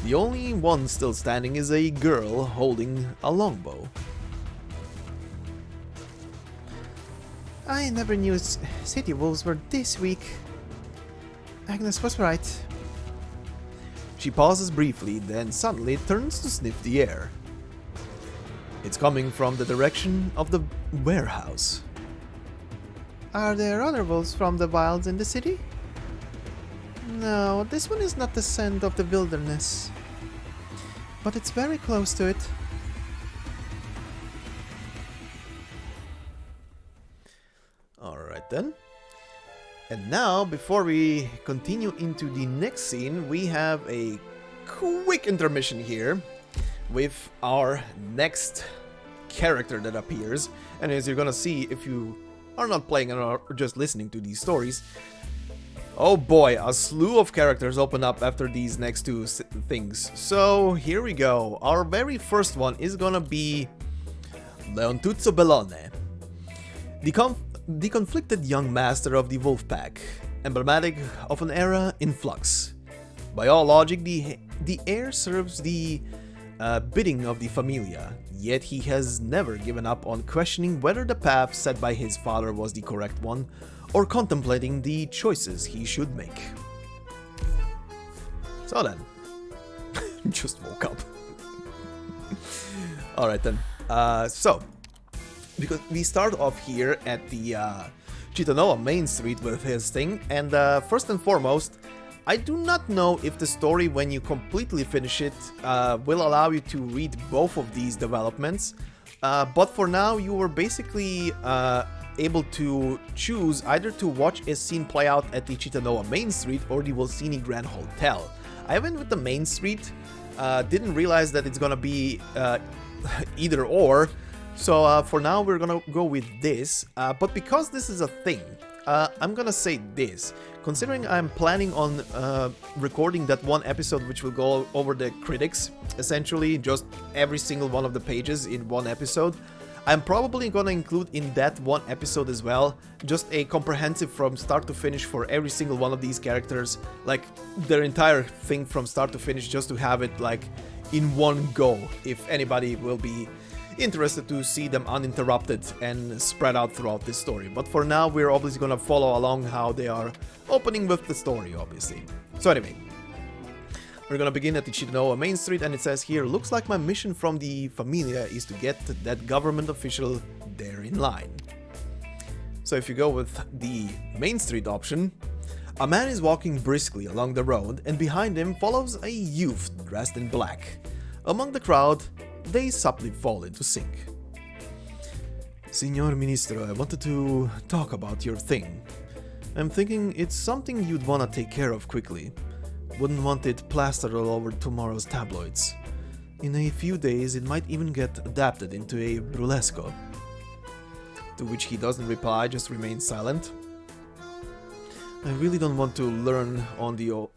The only one still standing is a girl holding a longbow. I never knew city wolves were this weak. Agnes was right. She pauses briefly, then suddenly turns to sniff the air. It's coming from the direction of the warehouse. Are there other wolves from the wilds in the city? No, this one is not the scent of the wilderness. But it's very close to it. Alright then. And now, before we continue into the next scene, we have a quick intermission here with our next character that appears. And as you're gonna see, if you are not playing or just listening to these stories, oh boy, a slew of characters open up after these next two things. So here we go. Our very first one is gonna be Leontuzzo Bellone, the conflicted young master of the wolf pack, emblematic of an era in flux. By all logic, the heir serves the bidding of the Familia, yet he has never given up on questioning whether the path set by his father was the correct one, or contemplating the choices he should make. So then, just woke up. Alright then, because we start off here at the Chitanoa main street with his thing, and first and foremost, I do not know if the story, when you completely finish it, will allow you to read both of these developments, but for now you were basically able to choose either to watch a scene play out at the Chitanoa main street or the Volcini Grand Hotel. I went with the main street, didn't realize that it's gonna be either or, so for now we're gonna go with this, but because this is a thing, I'm gonna say this. Considering I'm planning on recording that one episode which will go over the critics, essentially just every single one of the pages in one episode, I'm probably gonna include in that one episode as well just a comprehensive from start to finish for every single one of these characters, like their entire thing from start to finish, just to have it like in one go, if anybody will be interested to see them uninterrupted and spread out throughout this story. But for now, we're obviously gonna follow along how they are opening with the story, obviously. So anyway, we're gonna begin at the Chitanoa main street, and it says here, looks like my mission from the Familia is to get that government official there in line. So if you go with the main street option, a man is walking briskly along the road, and behind him follows a youth dressed in black. Among the crowd, they subtly fall into sync. Signor Ministro, I wanted to talk about your thing. I'm thinking it's something you'd wanna take care of quickly. Wouldn't want it plastered all over tomorrow's tabloids. In a few days, it might even get adapted into a burlesco. To which he doesn't reply, just remains silent. I really don't want to lean on the old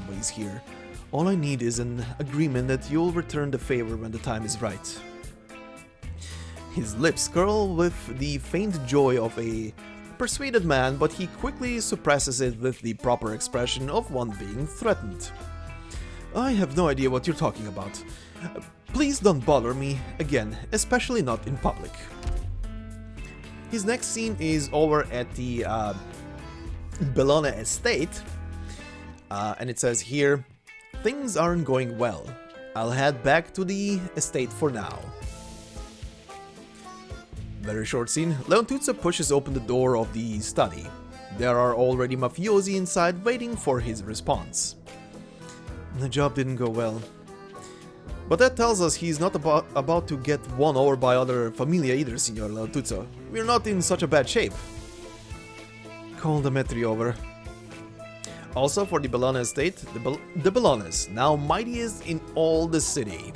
ways here. All I need is an agreement that you'll return the favor when the time is right. His lips curl with the faint joy of a persuaded man, but he quickly suppresses it with the proper expression of one being threatened. I have no idea what you're talking about. Please don't bother me again, especially not in public. His next scene is over at the Bellone estate, and it says here, things aren't going well. I'll head back to the estate for now. Very short scene. Leontuzzo pushes open the door of the study. There are already mafiosi inside waiting for his response. The job didn't go well. But that tells us he's not about to get won over by other Familia either, Signor Leontuzzo. We're not in such a bad shape. Call the Metri over. Also for the Bellone estate, the Bellones, now mightiest in all the city.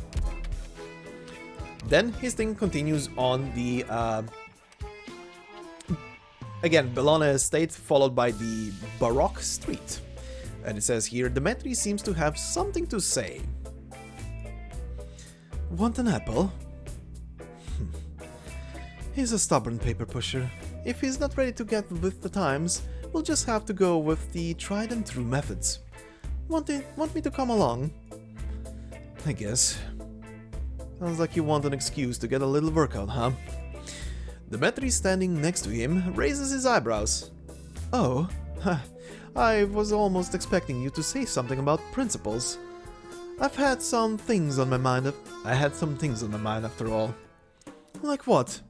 Then his thing continues on the, again, Bellone estate followed by the Baroque street. And it says here, the Metri seems to have something to say. Want an apple? He's a stubborn paper pusher. If he's not ready to get with the times, we'll just have to go with the tried and true methods. Want me to come along? I guess. Sounds like you want an excuse to get a little workout, huh? Demetri, standing next to him, raises his eyebrows. Oh, I was almost expecting you to say something about principles. I had some things on my mind after all. Like what?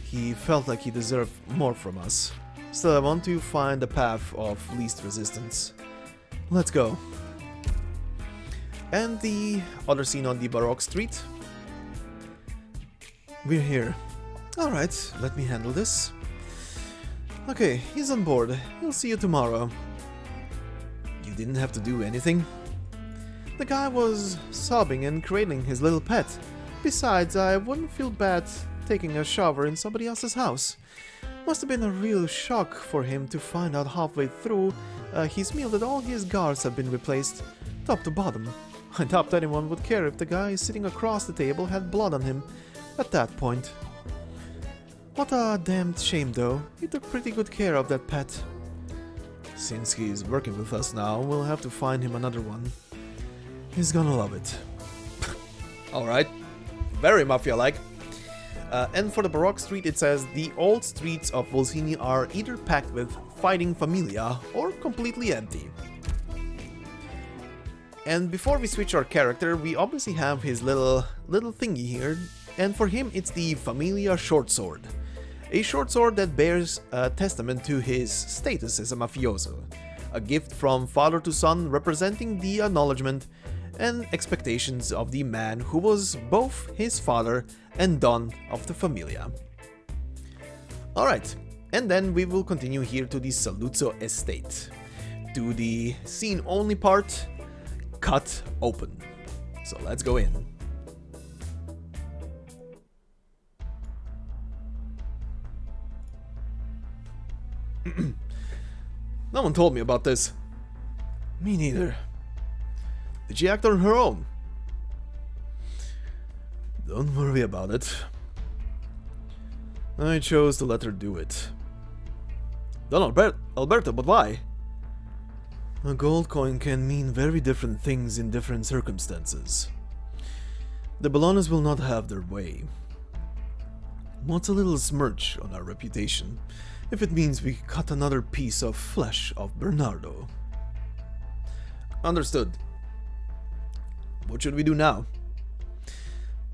He felt like he deserved more from us. Still, I want to find the path of least resistance. Let's go. And the other scene on the Baroque street. We're here. Alright, let me handle this. Okay, he's on board. He'll see you tomorrow. You didn't have to do anything. The guy was sobbing and cradling his little pet. Besides, I wouldn't feel bad taking a shower in somebody else's house. Must have been a real shock for him to find out halfway through his meal that all his guards have been replaced, top to bottom. I doubt anyone would care if the guy sitting across the table had blood on him at that point. What a damned shame though, he took pretty good care of that pet. Since he's working with us now, we'll have to find him another one. He's gonna love it. Alright, very Mafia-like. And for the Baroque street it says, the old streets of Volcini are either packed with fighting familia or completely empty. And before we switch our character, we obviously have his little thingy here, and for him it's the Familia short sword. A short sword that bears a testament to his status as a mafioso. A gift from father to son representing the acknowledgement and expectations of the man who was both his father and Don of the Familia. Alright, and then we will continue here to the Saluzzo estate. To the scene only part, cut open. So let's go in. No one told me about this. Me neither. Did she act on her own? Don't worry about it. I chose to let her do it. Don Alberto, but why? A gold coin can mean very different things in different circumstances. The Bolognas will not have their way. What's a little smirch on our reputation if it means we cut another piece of flesh of Bernardo? Understood. What should we do now?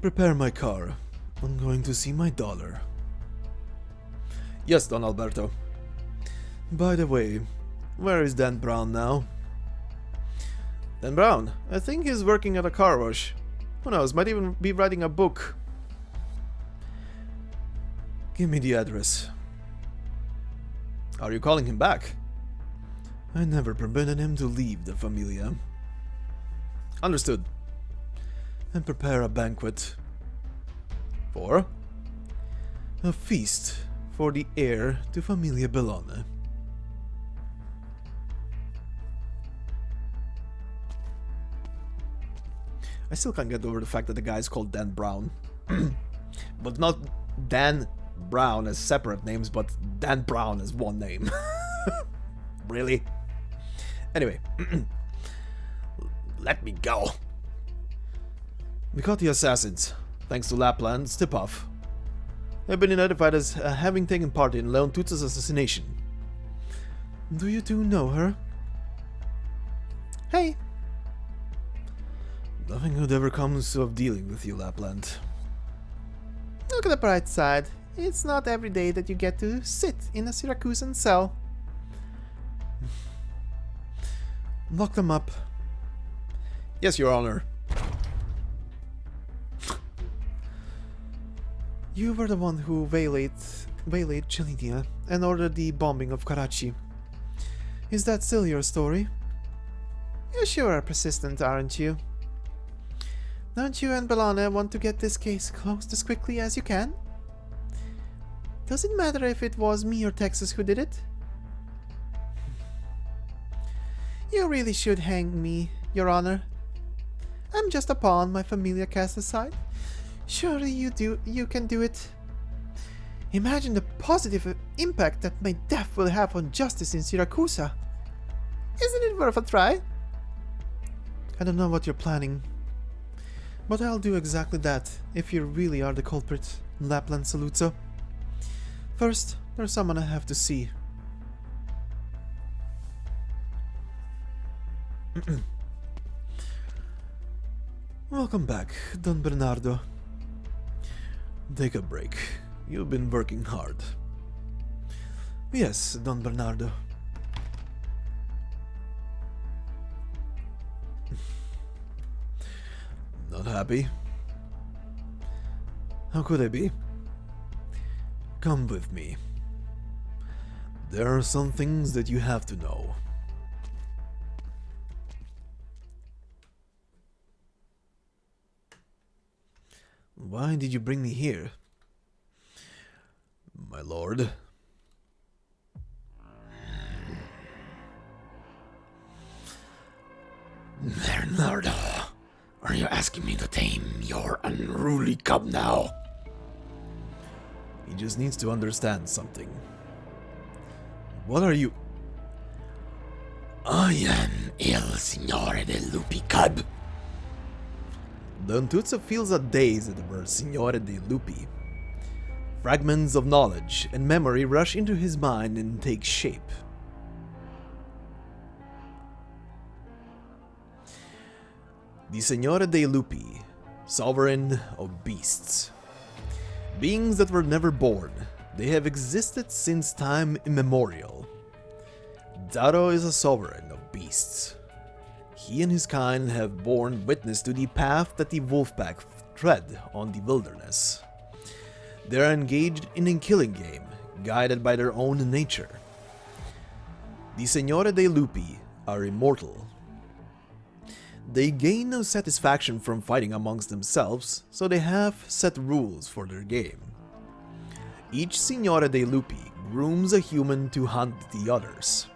Prepare my car. I'm going to see my dollar. Yes, Don Alberto. By the way, where is Dan Brown now? Dan Brown? I think he's working at a car wash. Who knows, might even be writing a book. Give me the address. Are you calling him back? I never permitted him to leave the Familia. Understood. And prepare a banquet. For? A feast for the heir to Familia Bologna. I still can't get over the fact that the guy is called Dan Brown. But not Dan Brown as separate names, but Dan Brown as one name. Really? Anyway. Let me go. We caught the assassins, thanks to Lapland's tip-off. They've been identified as having taken part in Leon Tutsa's assassination. Do you two know her? Hey! Nothing good ever comes of dealing with you, Lapland. Look at the bright side. It's not every day that you get to sit in a Siracusan cell. Lock them up. Yes, Your Honor. You were the one who waylaid Chelinia and ordered the bombing of Karachi. Is that still your story? You sure are persistent, aren't you? Don't you and Bologna want to get this case closed as quickly as you can? Does it matter if it was me or Texas who did it? You really should hang me, Your Honor. I'm just a pawn my familia cast aside. Surely you can do it. Imagine the positive impact that my death will have on justice in Siracusa. Isn't it worth a try? I don't know what you're planning, but I'll do exactly that if you really are the culprit, Lapland Saluzzo. First, there's someone I have to see. Welcome back, Don Bernardo. Take a break. You've been working hard. Yes, Don Bernardo. Not happy? How could I be? Come with me. There are some things that you have to know. Why did you bring me here? My lord. Bernardo, are you asking me to tame your unruly cub now? He just needs to understand something. What are you? I am Il Signore del Lupi Cub. Don Tuzzo feels a daze at the word Signore dei Lupi. Fragments of knowledge and memory rush into his mind and take shape. The Signore dei Lupi, sovereign of beasts. Beings that were never born, they have existed since time immemorial. Daro is a sovereign of beasts. He and his kind have borne witness to the path that the wolfpack tread on the wilderness. They are engaged in a killing game, guided by their own nature. The Signore dei Lupi are immortal. They gain no satisfaction from fighting amongst themselves, so they have set rules for their game. Each Signore dei Lupi grooms a human to hunt the others.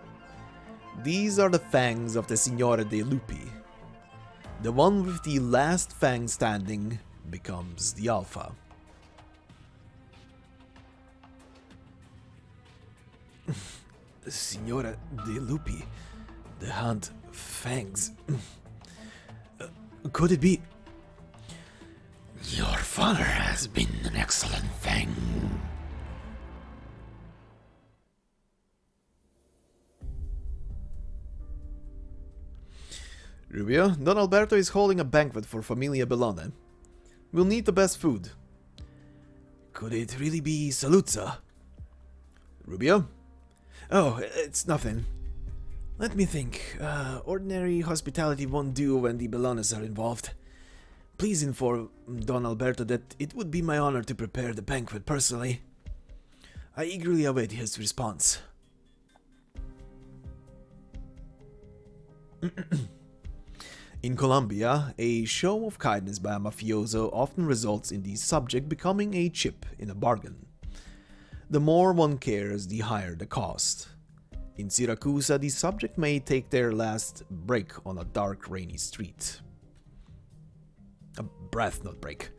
These are the fangs of the Signore dei Lupi. The one with the last fang standing becomes the alpha. Signore dei Lupi, the hunt fangs. Could it be? Your father has been an excellent fang. Rubio, Don Alberto is holding a banquet for Familia Bellone. We'll need the best food. Could it really be Saluzza? Rubio? Oh, it's nothing. Let me think. Ordinary hospitality won't do when the Bellones are involved. Please inform Don Alberto that it would be my honor to prepare the banquet personally. I eagerly await his response. In Colombia, a show of kindness by a mafioso often results in the subject becoming a chip in a bargain. The more one cares, the higher the cost. In Siracusa, the subject may take their last break on a dark, rainy street. A breath, not break.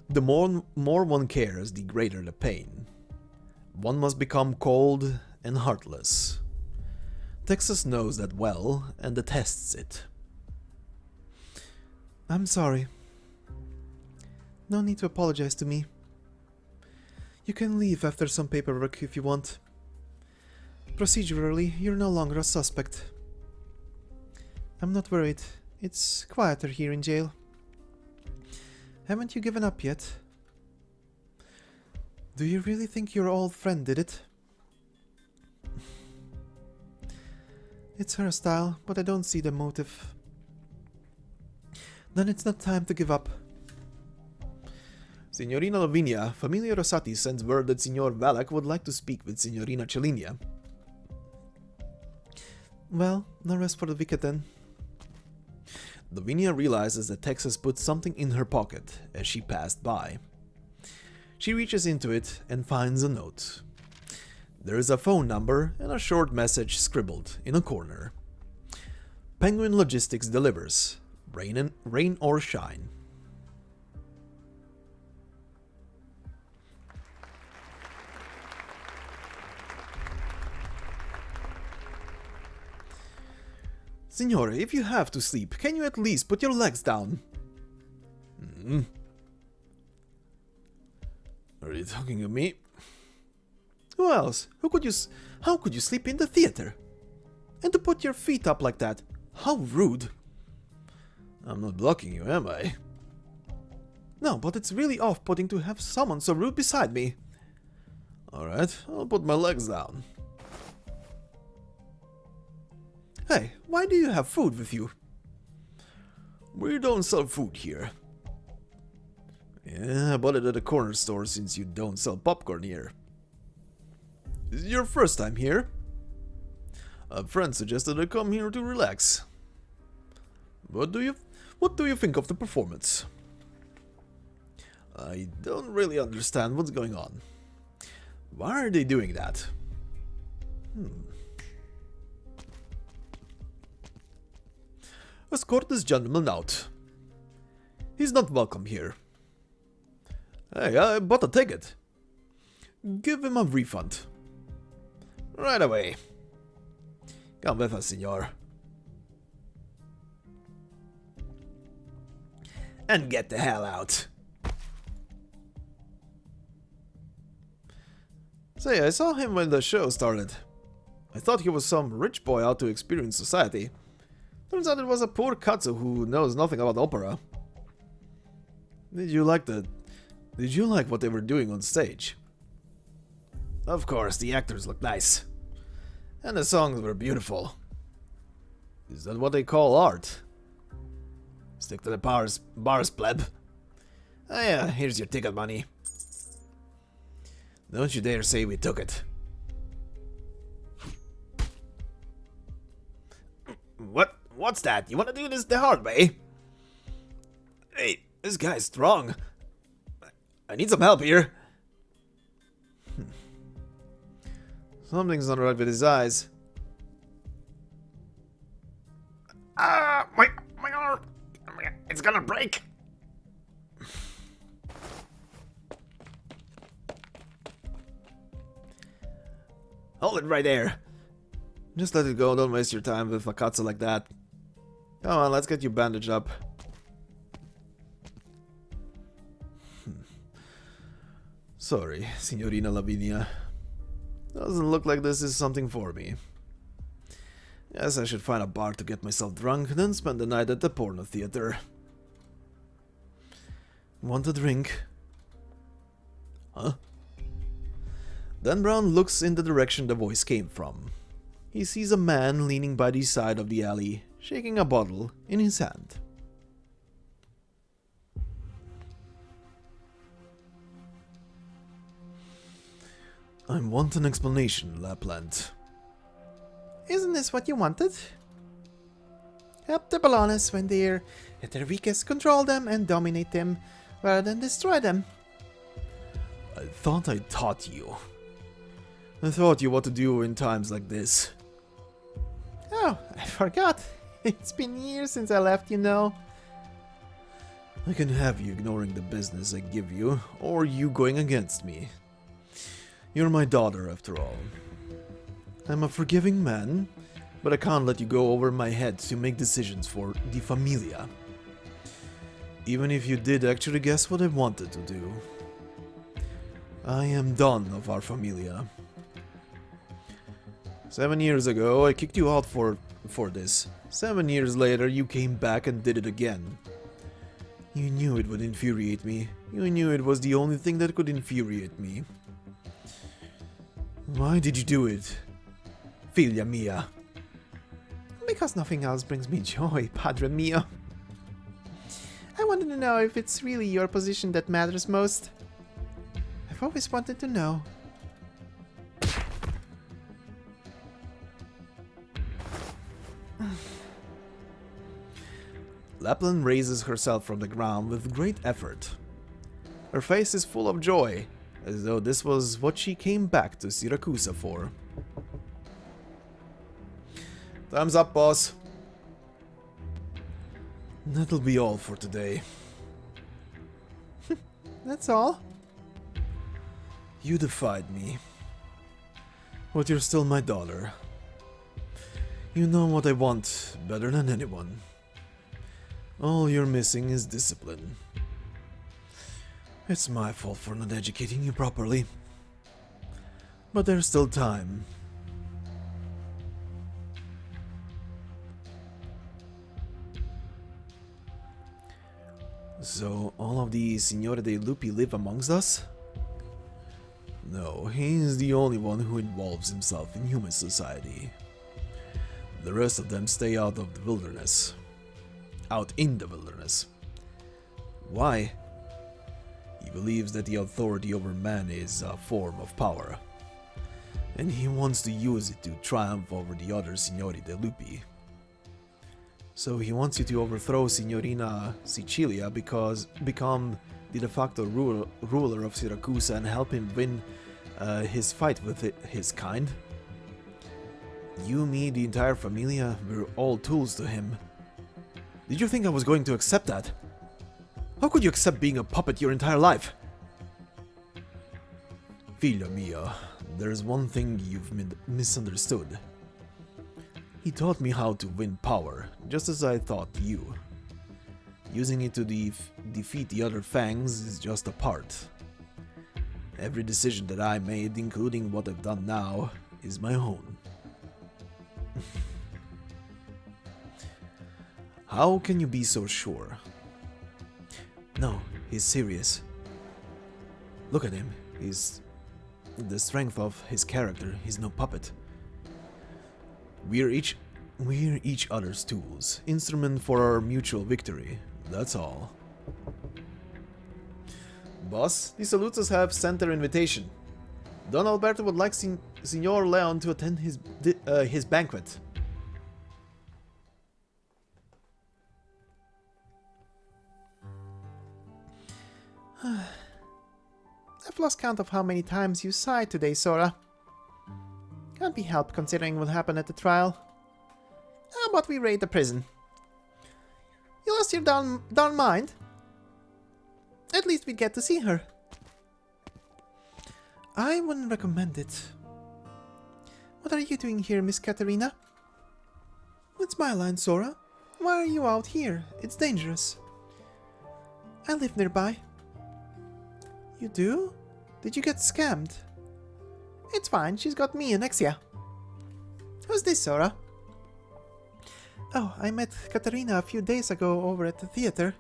The more one cares, the greater the pain. One must become cold and heartless. Texas knows that well and detests it. I'm sorry. No need to apologize to me. You can leave after some paperwork if you want. Procedurally, you're no longer a suspect. I'm not worried. It's quieter here in jail. Haven't you given up yet? Do you really think your old friend did it? It's her style, but I don't see the motive. Then it's not time to give up. Signorina Lavinia, Familia Rosati sends word that Signor Valak would like to speak with Signorina Celinia. Well, no rest for the wicked then. Lavinia realizes that Texas put something in her pocket as she passed by. She reaches into it and finds a note. There is a phone number and a short message scribbled in a corner. Penguin Logistics delivers. Rain or shine. Signore, if you have to sleep, can you at least put your legs down? Are you talking to me? Who else? How could you sleep in the theater? And to put your feet up like that? How rude. I'm not blocking you, am I? No, but it's really off-putting to have someone so rude beside me. Alright, I'll put my legs down. Hey, why do you have food with you? We don't sell food here. Yeah, I bought it at a corner store since you don't sell popcorn here. Is it your first time here? A friend suggested I come here to relax. What do you think of the performance? I don't really understand what's going on. Why are they doing that? Escort this gentleman out. He's not welcome here. Hey, I bought a ticket. Give him a refund. Right away. Come with us, senor. And get the hell out. Say, I saw him when the show started. I thought he was some rich boy out to experience society. Turns out it was a poor Katsu who knows nothing about opera. Did you like what they were doing on stage? Of course, the actors looked nice. And the songs were beautiful. Is that what they call art? Stick to the bars, pleb. Ah yeah, here's your ticket money. Don't you dare say we took it. What's that? You wanna do this the hard way? Hey, this guy's strong. I need some help here. Something's not right with his eyes. My arm! It's gonna break! Hold it right there. Just let it go, don't waste your time with a Katsu like that. Come on, let's get you bandaged up. Sorry, Signorina Lavinia. Doesn't look like this is something for me. Guess I should find a bar to get myself drunk, then spend the night at the porno theater. Want a drink? Huh? Dan Brown looks in the direction the voice came from. He sees a man leaning by the side of the alley, shaking a bottle in his hand. I want an explanation, Lapland. Isn't this what you wanted? Help the Balones when they're at their weakest, control them and dominate them, rather than destroy them. I thought I taught you. I taught you what to do in times like this. Oh, I forgot. It's been years since I left, you know. I can have you ignoring the business I give you, or you going against me. You're my daughter, after all. I'm a forgiving man, but I can't let you go over my head to make decisions for the Familia. Even if you did actually guess what I wanted to do. I am done of our Familia. 7 years ago, I kicked you out for this. 7 years later, you came back and did it again. You knew it would infuriate me. You knew it was the only thing that could infuriate me. Why did you do it, figlia mia? Because nothing else brings me joy, padre mio. I wanted to know if it's really your position that matters most. I've always wanted to know. Lapland raises herself from the ground with great effort. Her face is full of joy, as though this was what she came back to Siracusa for. Time's up, boss. That'll be all for today. That's all? You defied me. But you're still my daughter. You know what I want better than anyone. All you're missing is discipline. It's my fault for not educating you properly. But there's still time. So, all of the Signore dei Lupi live amongst us? No, he's the only one who involves himself in human society. The rest of them stay out of the wilderness. Out in the wilderness. Why? He believes that the authority over man is a form of power, and he wants to use it to triumph over the other Signori dei Lupi. So he wants you to overthrow Signorina Sicilia become the de facto ruler of Siracusa and help him win his fight with his kind. You, me, the entire familia, we're all tools to him. Did you think I was going to accept that? How could you accept being a puppet your entire life? Figlia mia, there's one thing you've misunderstood. He taught me how to win power, just as I taught you. Using it to defeat the other Fangs is just a part. Every decision that I made, including what I've done now, is my own. How can you be so sure? No, he's serious. Look at him. He's the strength of his character. He's no puppet. We're each other's tools, instrument for our mutual victory. That's all. Boss, the Salutos have sent their invitation. Don Alberto would like Signor Leon to attend his banquet. I've lost count of how many times you sighed today, Sora. Can't be helped considering what happened at the trial. How about we raid the prison? You lost your darn mind? At least we'd get to see her. I wouldn't recommend it. What are you doing here, Miss Katerina? It's my line, Sora. Why are you out here? It's dangerous. I live nearby. You do? Did you get scammed? It's fine, she's got me and Exia. Who's this, Sora? Oh, I met Katerina a few days ago over at the theater.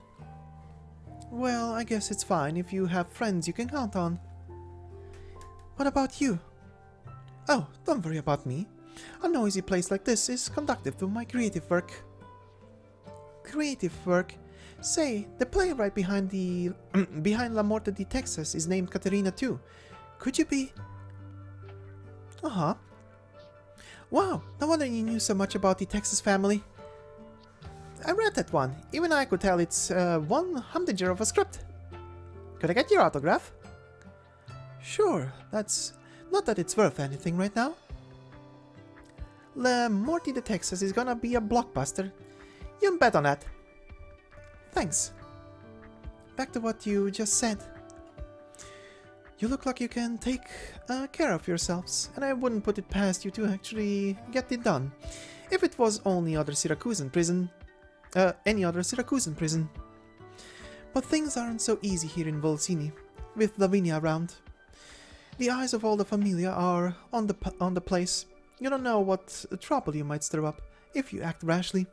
Well, I guess it's fine if you have friends you can count on. What about you? Oh, don't worry about me. A noisy place like this is conducive to my creative work. Creative work? Say, the playwright behind behind La Morte di Texas is named Katerina too. Could you be... Uh-huh. Wow, no wonder you knew so much about the Texas family. I read that one. Even I could tell it's one humdinger of a script. Could I get your autograph? Sure, that's... not that it's worth anything right now. La Morte di Texas is gonna be a blockbuster. You can bet on that. Thanks. Back to what you just said. You look like you can take care of yourselves, and I wouldn't put it past you to actually get it done. If it was only any other Siracusan prison. But things aren't so easy here in Volcini, with Lavinia around. The eyes of all the familia are on the place. You don't know what trouble you might stir up if you act rashly.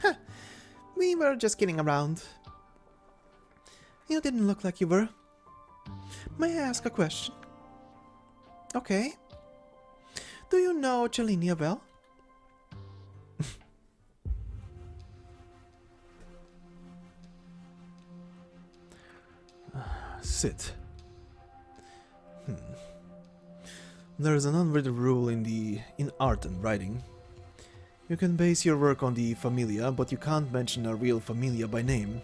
Huh. We were just kidding around. You didn't look like you were. May I ask a question? Okay. Do you know Chelinia well? Sit. There is an unwritten rule in art and writing. You can base your work on the familia, but you can't mention a real familia by name.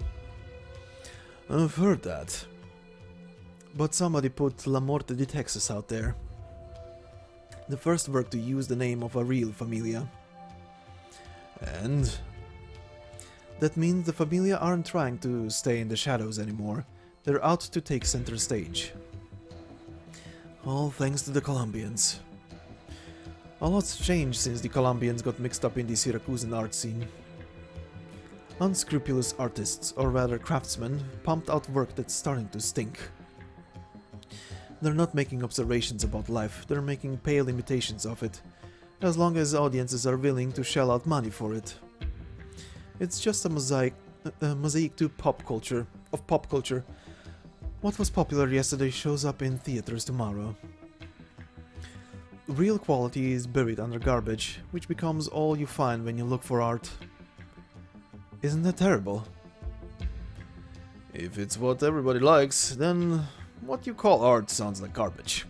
I've heard that. But somebody put La Morte di Texas out there. The first work to use the name of a real familia. And that means the familia aren't trying to stay in the shadows anymore. They're out to take center stage. All thanks to the Colombians. A lot's changed since the Colombians got mixed up in the Siracusan art scene. Unscrupulous artists, or rather craftsmen, pumped out work that's starting to stink. They're not making observations about life, they're making pale imitations of it, as long as audiences are willing to shell out money for it. It's just a mosaic to pop culture. What was popular yesterday shows up in theaters tomorrow. Real quality is buried under garbage, which becomes all you find when you look for art. Isn't that terrible? If it's what everybody likes, then what you call art sounds like garbage.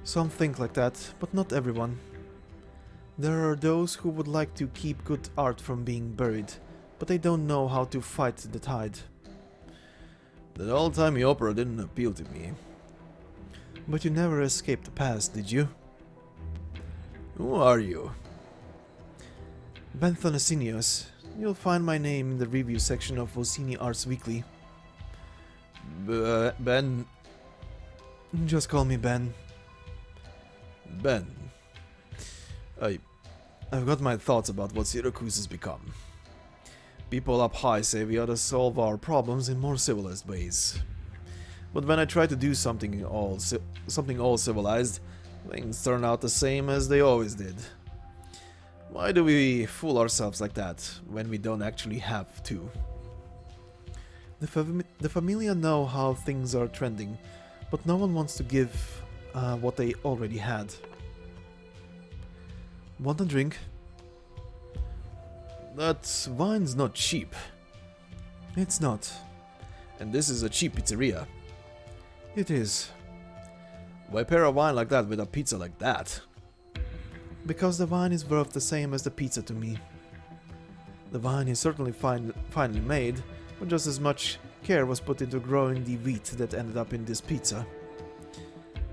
Some think like that, but not everyone. There are those who would like to keep good art from being buried, but they don't know how to fight the tide. That old-timey opera didn't appeal to me. But you never escaped the past, did you? Who are you? Ben Thonasinios. You'll find my name in the review section of Volcini Arts Weekly. Ben... Just call me Ben. Ben. I've got my thoughts about what Siracusa has become. People up high say we ought to solve our problems in more civilized ways. But when I try to do something all civilized, things turn out the same as they always did. Why do we fool ourselves like that, when we don't actually have to? The Familia know how things are trending, but no one wants to give what they already had. Want a drink? That wine's not cheap. It's not. And this is a cheap pizzeria. It is. Why pair a wine like that with a pizza like that? Because the wine is worth the same as the pizza to me. The wine is certainly finely made, but just as much care was put into growing the wheat that ended up in this pizza.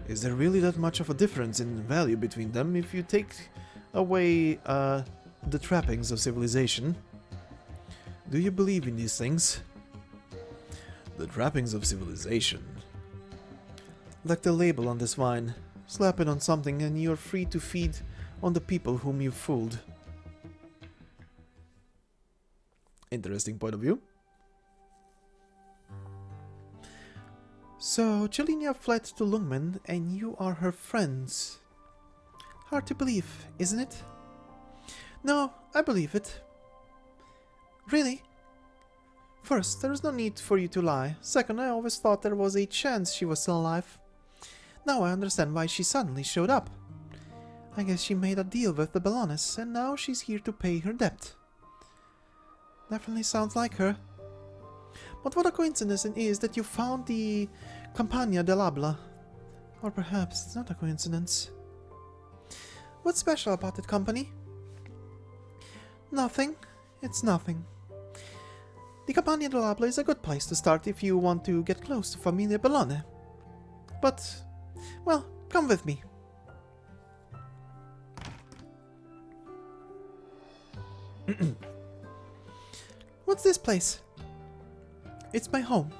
Is there really that much of a difference in value between them if you take away the trappings of civilization? Do you believe in these things? The trappings of civilization? Like the label on this wine. Slap it on something and you're free to feed on the people whom you've fooled. Interesting point of view. So, Chelinia fled to Lungmen and you are her friends. Hard to believe, isn't it? No, I believe it. Really? First, there is no need for you to lie. Second, I always thought there was a chance she was still alive. Now I understand why she suddenly showed up. I guess she made a deal with the Bellones, and now she's here to pay her debt. Definitely sounds like her. But what a coincidence it is that you found the Campagna dell'Abla. Or perhaps it's not a coincidence. What's special about that company? Nothing. It's nothing. The Campagna dell'Abla is a good place to start if you want to get close to Familia Bellone. But, well, come with me. What's this place? It's my home.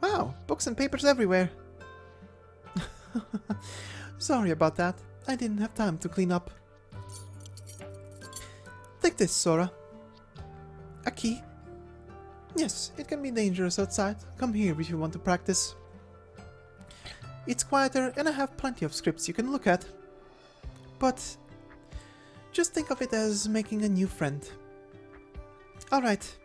Wow, books and papers everywhere. Sorry about that. I didn't have time to clean up. Take this, Sora. A key? Yes, it can be dangerous outside. Come here if you want to practice. It's quieter and I have plenty of scripts you can look at. But just think of it as making a new friend. Alright.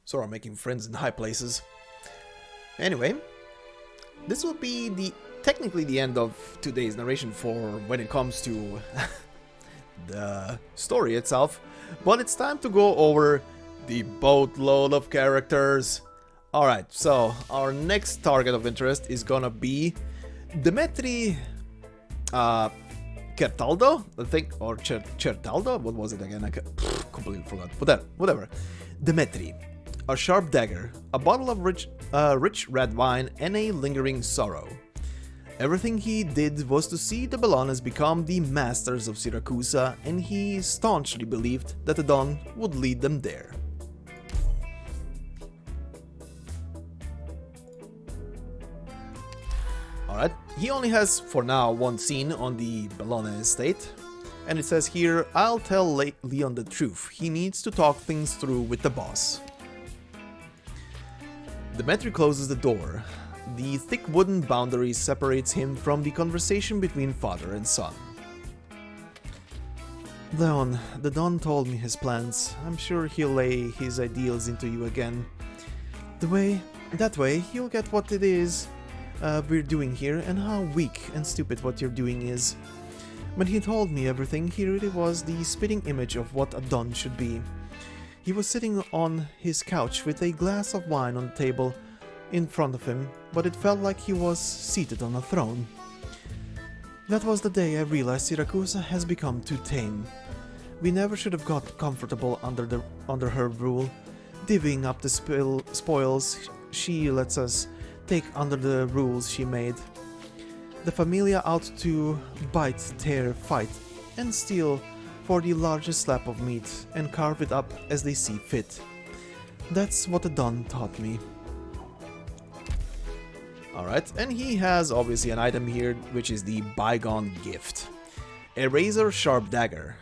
Sora making friends in high places. Anyway, this will be technically the end of today's narration for when it comes to the story itself, but it's time to go over the boatload of characters. Alright, so our next target of interest is gonna be Demetri Certaldo, I think, or Certaldo? What was it again? I completely forgot. Whatever. Demetri. A sharp dagger, a bottle of rich red wine, and a lingering sorrow. Everything he did was to see the Bellones become the masters of Siracusa, and he staunchly believed that the Dawn would lead them there. Alright, he only has for now one scene on the Bellone estate, and it says here, I'll tell Leon the truth, he needs to talk things through with the boss. Demetri closes the door. The thick wooden boundary separates him from the conversation between father and son. The Don told me his plans. I'm sure he'll lay his ideals into you again. That way, you'll get what it is we're doing here and how weak and stupid what you're doing is. When he told me everything, he really was the spitting image of what a Don should be. He was sitting on his couch with a glass of wine on the table in front of him, but it felt like he was seated on a throne. That was the day I realized Siracusa has become too tame. We never should have got comfortable under her rule, divvying up the spoils she lets us take under the rules she made. The familia out to bite, tear, fight, and steal for the largest slab of meat and carve it up as they see fit. That's what the Don taught me. Alright, and he has obviously an item here, which is the Bygone Gift. A razor-sharp dagger.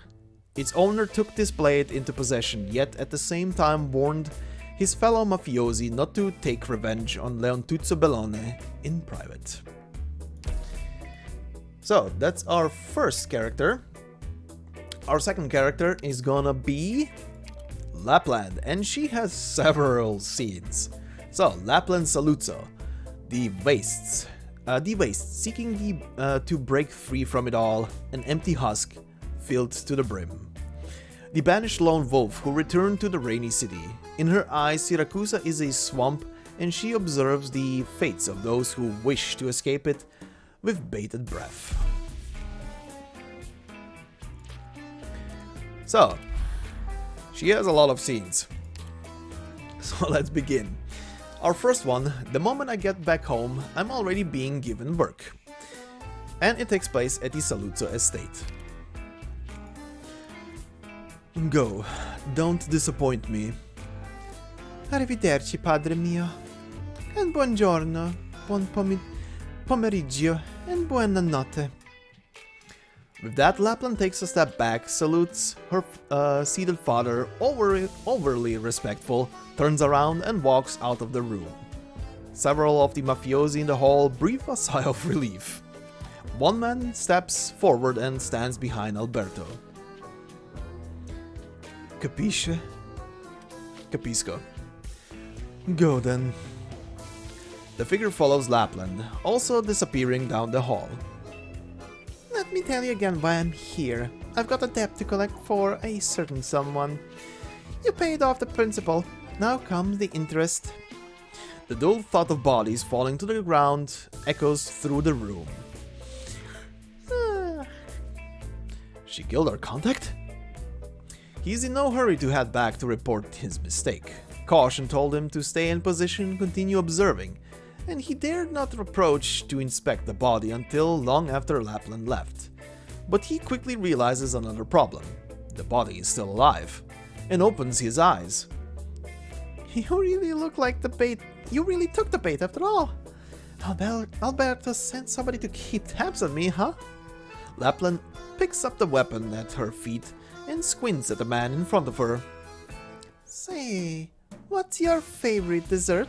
Its owner took this blade into possession, yet at the same time warned his fellow mafiosi not to take revenge on Leontuzzo Bellone in private. So, that's our first character. Our second character is gonna be Lapland, and she has several scenes. So, Lapland Saluzzo, the Wastes. The Wastes, seeking to break free from it all, an empty husk filled to the brim. The banished lone wolf who returned to the rainy city. In her eyes, Siracusa is a swamp, and she observes the fates of those who wish to escape it with bated breath. So, she has a lot of scenes. So let's begin. Our first one, the moment I get back home, I'm already being given work. And it takes place at the Saluzzo estate. Go, don't disappoint me. Arrivederci, padre mio. And buongiorno, buon pomeriggio, and buonanotte. With that, Lapland takes a step back, salutes her seated father, overly respectful, turns around and walks out of the room. Several of the mafiosi in the hall breathe a sigh of relief. One man steps forward and stands behind Alberto. Capisce? Capisco. Go then. The figure follows Lapland, also disappearing down the hall. Let me tell you again why I'm here. I've got a debt to collect for a certain someone. You paid off the principal. Now comes the interest. The dull thud of bodies falling to the ground echoes through the room. She killed our contact? He's in no hurry to head back to report his mistake. Caution told him to stay in position and continue observing, and he dared not approach to inspect the body until long after Lapland left. But he quickly realizes another problem. The body is still alive, and opens his eyes. You really look like the bait. You really took the bait after all. Alberto sent somebody to keep tabs on me, huh? Lapland picks up the weapon at her feet and squints at the man in front of her. Say, what's your favorite dessert?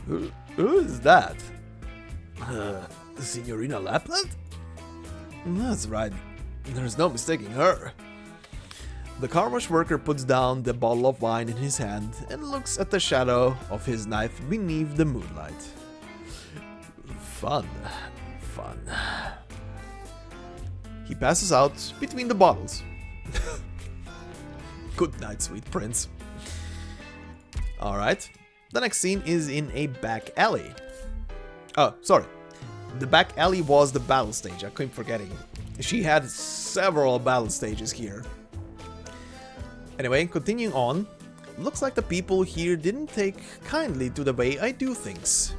Who is that? Signorina Lapland? That's right, there's no mistaking her. The car wash worker puts down the bottle of wine in his hand and looks at the shadow of his knife beneath the moonlight. Fun. He passes out between the bottles. Good night, sweet prince. Alright, the next scene is in a back alley. Oh, sorry. The back alley was the battle stage, I keep forgetting. She had several battle stages here. Anyway, continuing on, looks like the people here didn't take kindly to the way I do things.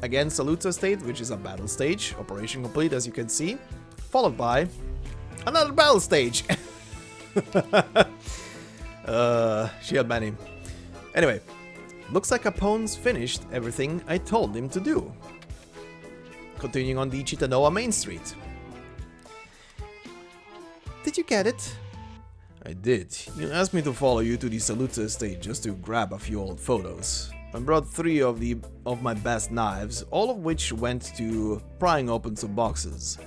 Again, Saluzzo Estate, which is a battle stage, operation complete as you can see, followed by another battle stage. She had many. Anyway, looks like Capone's finished everything I told him to do. Continuing on the Chitanoa Main Street. Did you get it? I did. You asked me to follow you to the Siracusa estate just to grab a few old photos. I brought 3 of my best knives, all of which went to prying open some boxes.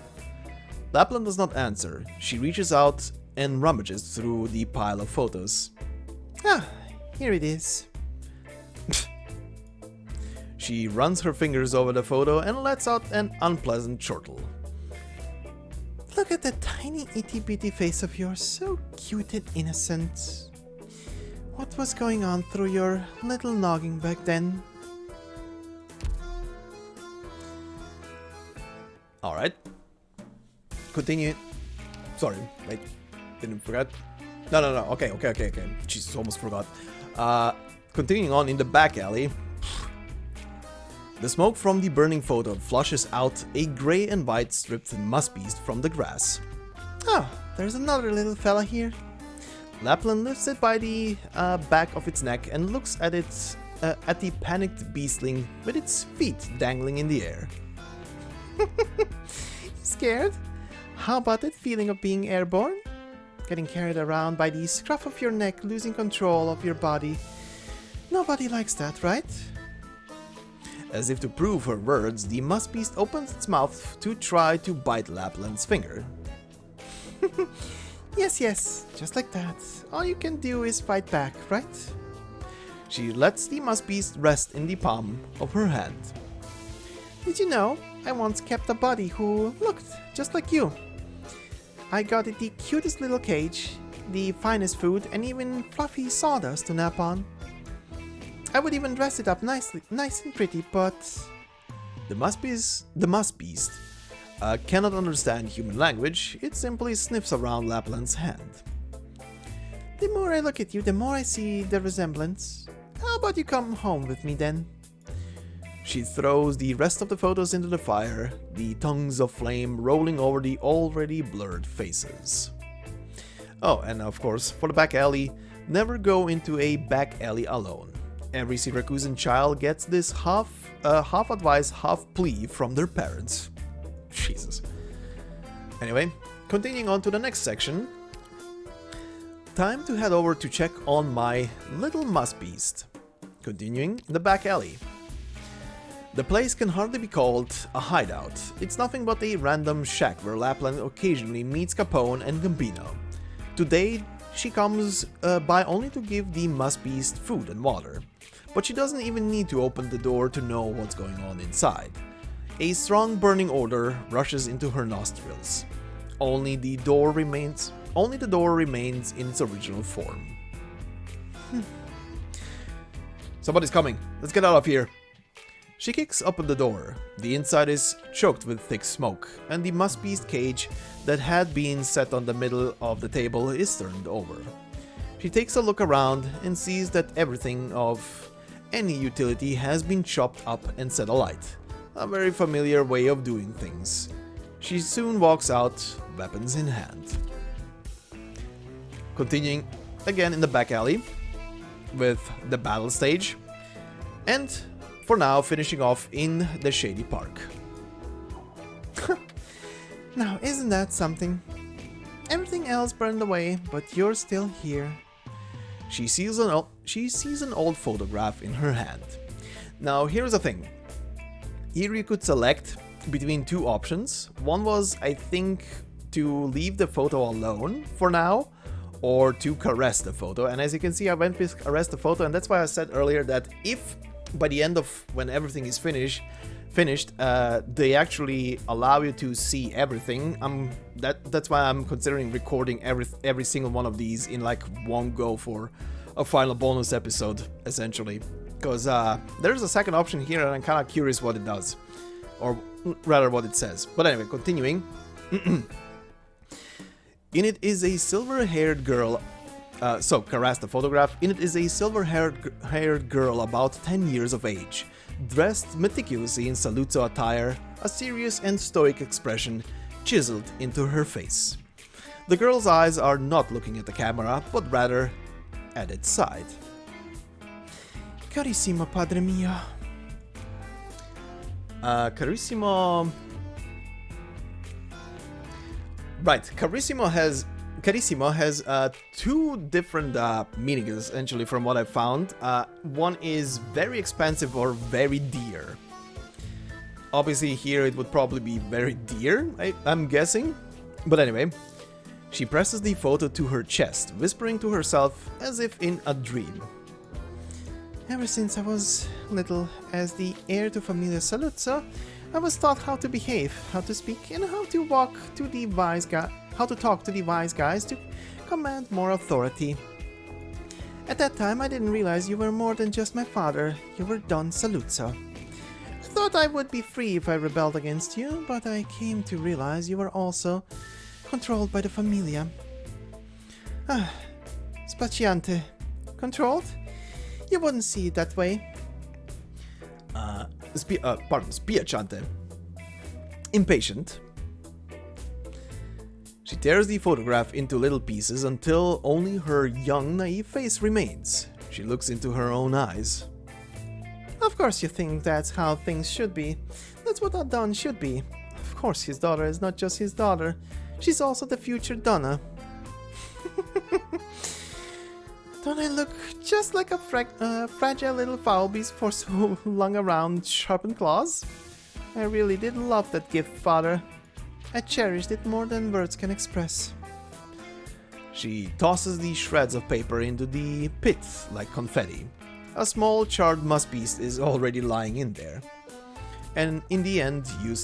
Lapland does not answer. She reaches out and rummages through the pile of photos. Ah, here it is. She runs her fingers over the photo and lets out an unpleasant chortle. Look at that tiny itty bitty face of yours, so cute and innocent. What was going on through your little noggin back then? Alright. Continue. Sorry, wait. Didn't forget. No. Okay. Jesus, almost forgot. Continuing on in the back alley. The smoke from the burning photo flushes out a grey and white stripped musbeast from the grass. Oh, there's another little fella here. Lapland lifts it by the back of its neck and looks at at the panicked beastling with its feet dangling in the air. Scared? How about that feeling of being airborne? Getting carried around by the scruff of your neck, losing control of your body. Nobody likes that, right? As if to prove her words, the musbeast opens its mouth to try to bite Lapland's finger. Yes, just like that. All you can do is fight back, right? She lets the musbeast rest in the palm of her hand. Did you know, I once kept a buddy who looked just like you. I got it the cutest little cage, the finest food, and even fluffy sawdust to nap on. I would even dress it up nice and pretty, but... The musbeast cannot understand human language. It simply sniffs around Lapland's hand. The more I look at you, the more I see the resemblance. How about you come home with me then? She throws the rest of the photos into the fire, the tongues of flame rolling over the already blurred faces. Oh, and of course, for the back alley, never go into a back alley alone. Every Siracusan child gets this half advice, half plea from their parents. Jesus. Anyway, continuing on to the next section. Time to head over to check on my little musbeast. Continuing in the back alley. The place can hardly be called a hideout. It's nothing but a random shack where Lapland occasionally meets Capone and Gambino. Today, she comes by only to give the musbeast food and water. But she doesn't even need to open the door to know what's going on inside. A strong burning odor rushes into her nostrils. Only the door remains in its original form. Somebody's coming. Let's get out of here. She kicks open the door. The inside is choked with thick smoke, and the musbeast cage that had been set on the middle of the table is turned over. She takes a look around and sees that everything of any utility has been chopped up and set alight. A very familiar way of doing things. She soon walks out, weapons in hand. Continuing again in the back alley with the battle stage, and for now finishing off in the shady park. Now, isn't that something? Everything else burned away, but you're still here. She sees an old photograph in her hand. Now, here's the thing. Here you could select between 2 options. One was, I think, to leave the photo alone for now, or to caress the photo. And as you can see, I went with caress the photo, and that's why I said earlier that if by the end of when everything is finished, they actually allow you to see everything. That's why I'm considering recording every single one of these in like one go for a final bonus episode, essentially. Because there's a second option here, and I'm kind of curious what it does, or rather what it says. But anyway, continuing. In it is a silver-haired girl. So, caress the photograph. In it is a silver-haired girl about 10 years of age, dressed meticulously in Saluzzo attire, a serious and stoic expression chiseled into her face. The girl's eyes are not looking at the camera, but rather at its side. Carissimo padre mio. Carissimo... Right, Carissimo has Carissimo has two different meanings, essentially, from what I found. One is very expensive or very dear. Obviously, here it would probably be very dear, I'm guessing. But anyway, she presses the photo to her chest, whispering to herself as if in a dream. Ever since I was little, as the heir to Familia Saluzzo, I was taught how to behave, how to speak, and how to talk to the wise guys to command more authority. At that time, I didn't realize you were more than just my father. You were Don Saluzzo. I thought I would be free if I rebelled against you, but I came to realize you were also controlled by the Familia. Spacciante. Controlled? You wouldn't see it that way. Spiacciante. Impatient. She tears the photograph into little pieces until only her young, naive face remains. She looks into her own eyes. Of course you think that's how things should be. That's what a Don should be. Of course his daughter is not just his daughter. She's also the future Donna. Don't I look just like a fragile little foul beast for so long around sharpened claws? I really did love that gift, father. I cherished it more than words can express. She tosses the shreds of paper into the pit like confetti. A small charred musk beast is already lying in there. And in the end, you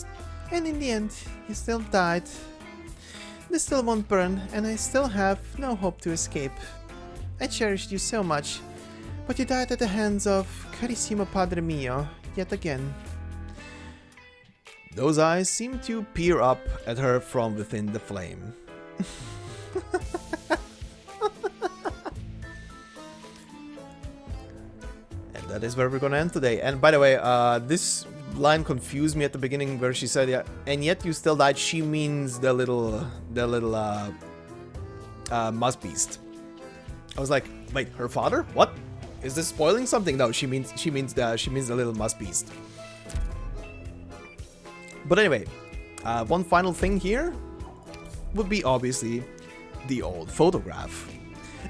still died. This still won't burn, and I still have no hope to escape. I cherished you so much, but you died at the hands of Carissimo Padre Mio, yet again. Those eyes seem to peer up at her from within the flame. And that is where we're gonna end today. And by the way, this line confused me at the beginning where she said, yeah, and yet you still died. She means the little musk beast. I was like, wait, her father? What? Is this spoiling something? No, she means the little musk beast. But anyway, one final thing here would be obviously the old photograph.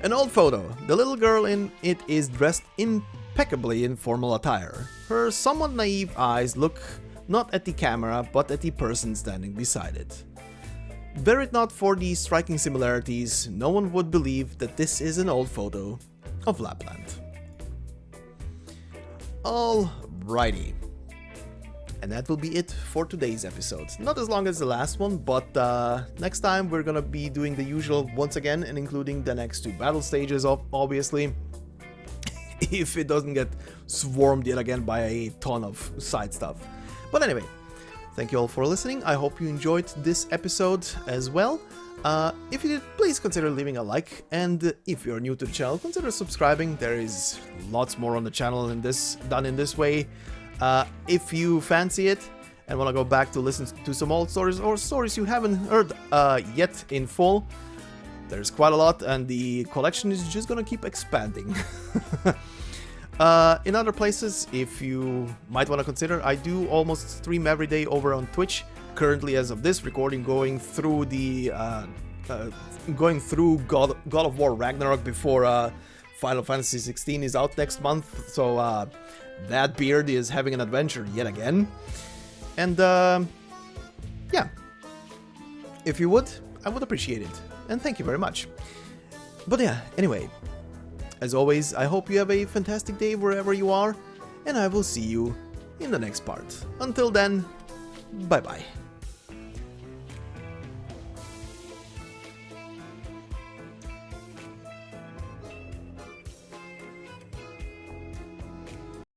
An old photo. The little girl in it is dressed impeccably in formal attire. Her somewhat naive eyes look not at the camera, but at the person standing beside it. Were it not for the striking similarities, no one would believe that this is an old photo of Lapland. Alrighty. And that will be it for today's episode. Not as long as the last one, but next time we're gonna be doing the usual once again and including the next two battle stages, obviously. If it doesn't get swarmed yet again by a ton of side stuff. But anyway, thank you all for listening. I hope you enjoyed this episode as well. If you did, please consider leaving a like, and if you're new to the channel, consider subscribing. There is lots more on the channel done in this way. If you fancy it and want to go back to listen to some old stories or stories you haven't heard yet in full, there's quite a lot, and the collection is just gonna keep expanding. In other places, if you might want to consider, I do almost stream every day over on Twitch. Currently, as of this recording, going through God of War Ragnarok before Final Fantasy 16 is out next month. So that beard is having an adventure yet again. And yeah, if you would, I would appreciate it. And thank you very much. But yeah, anyway, as always, I hope you have a fantastic day wherever you are, and I will see you in the next part. Until then, bye bye.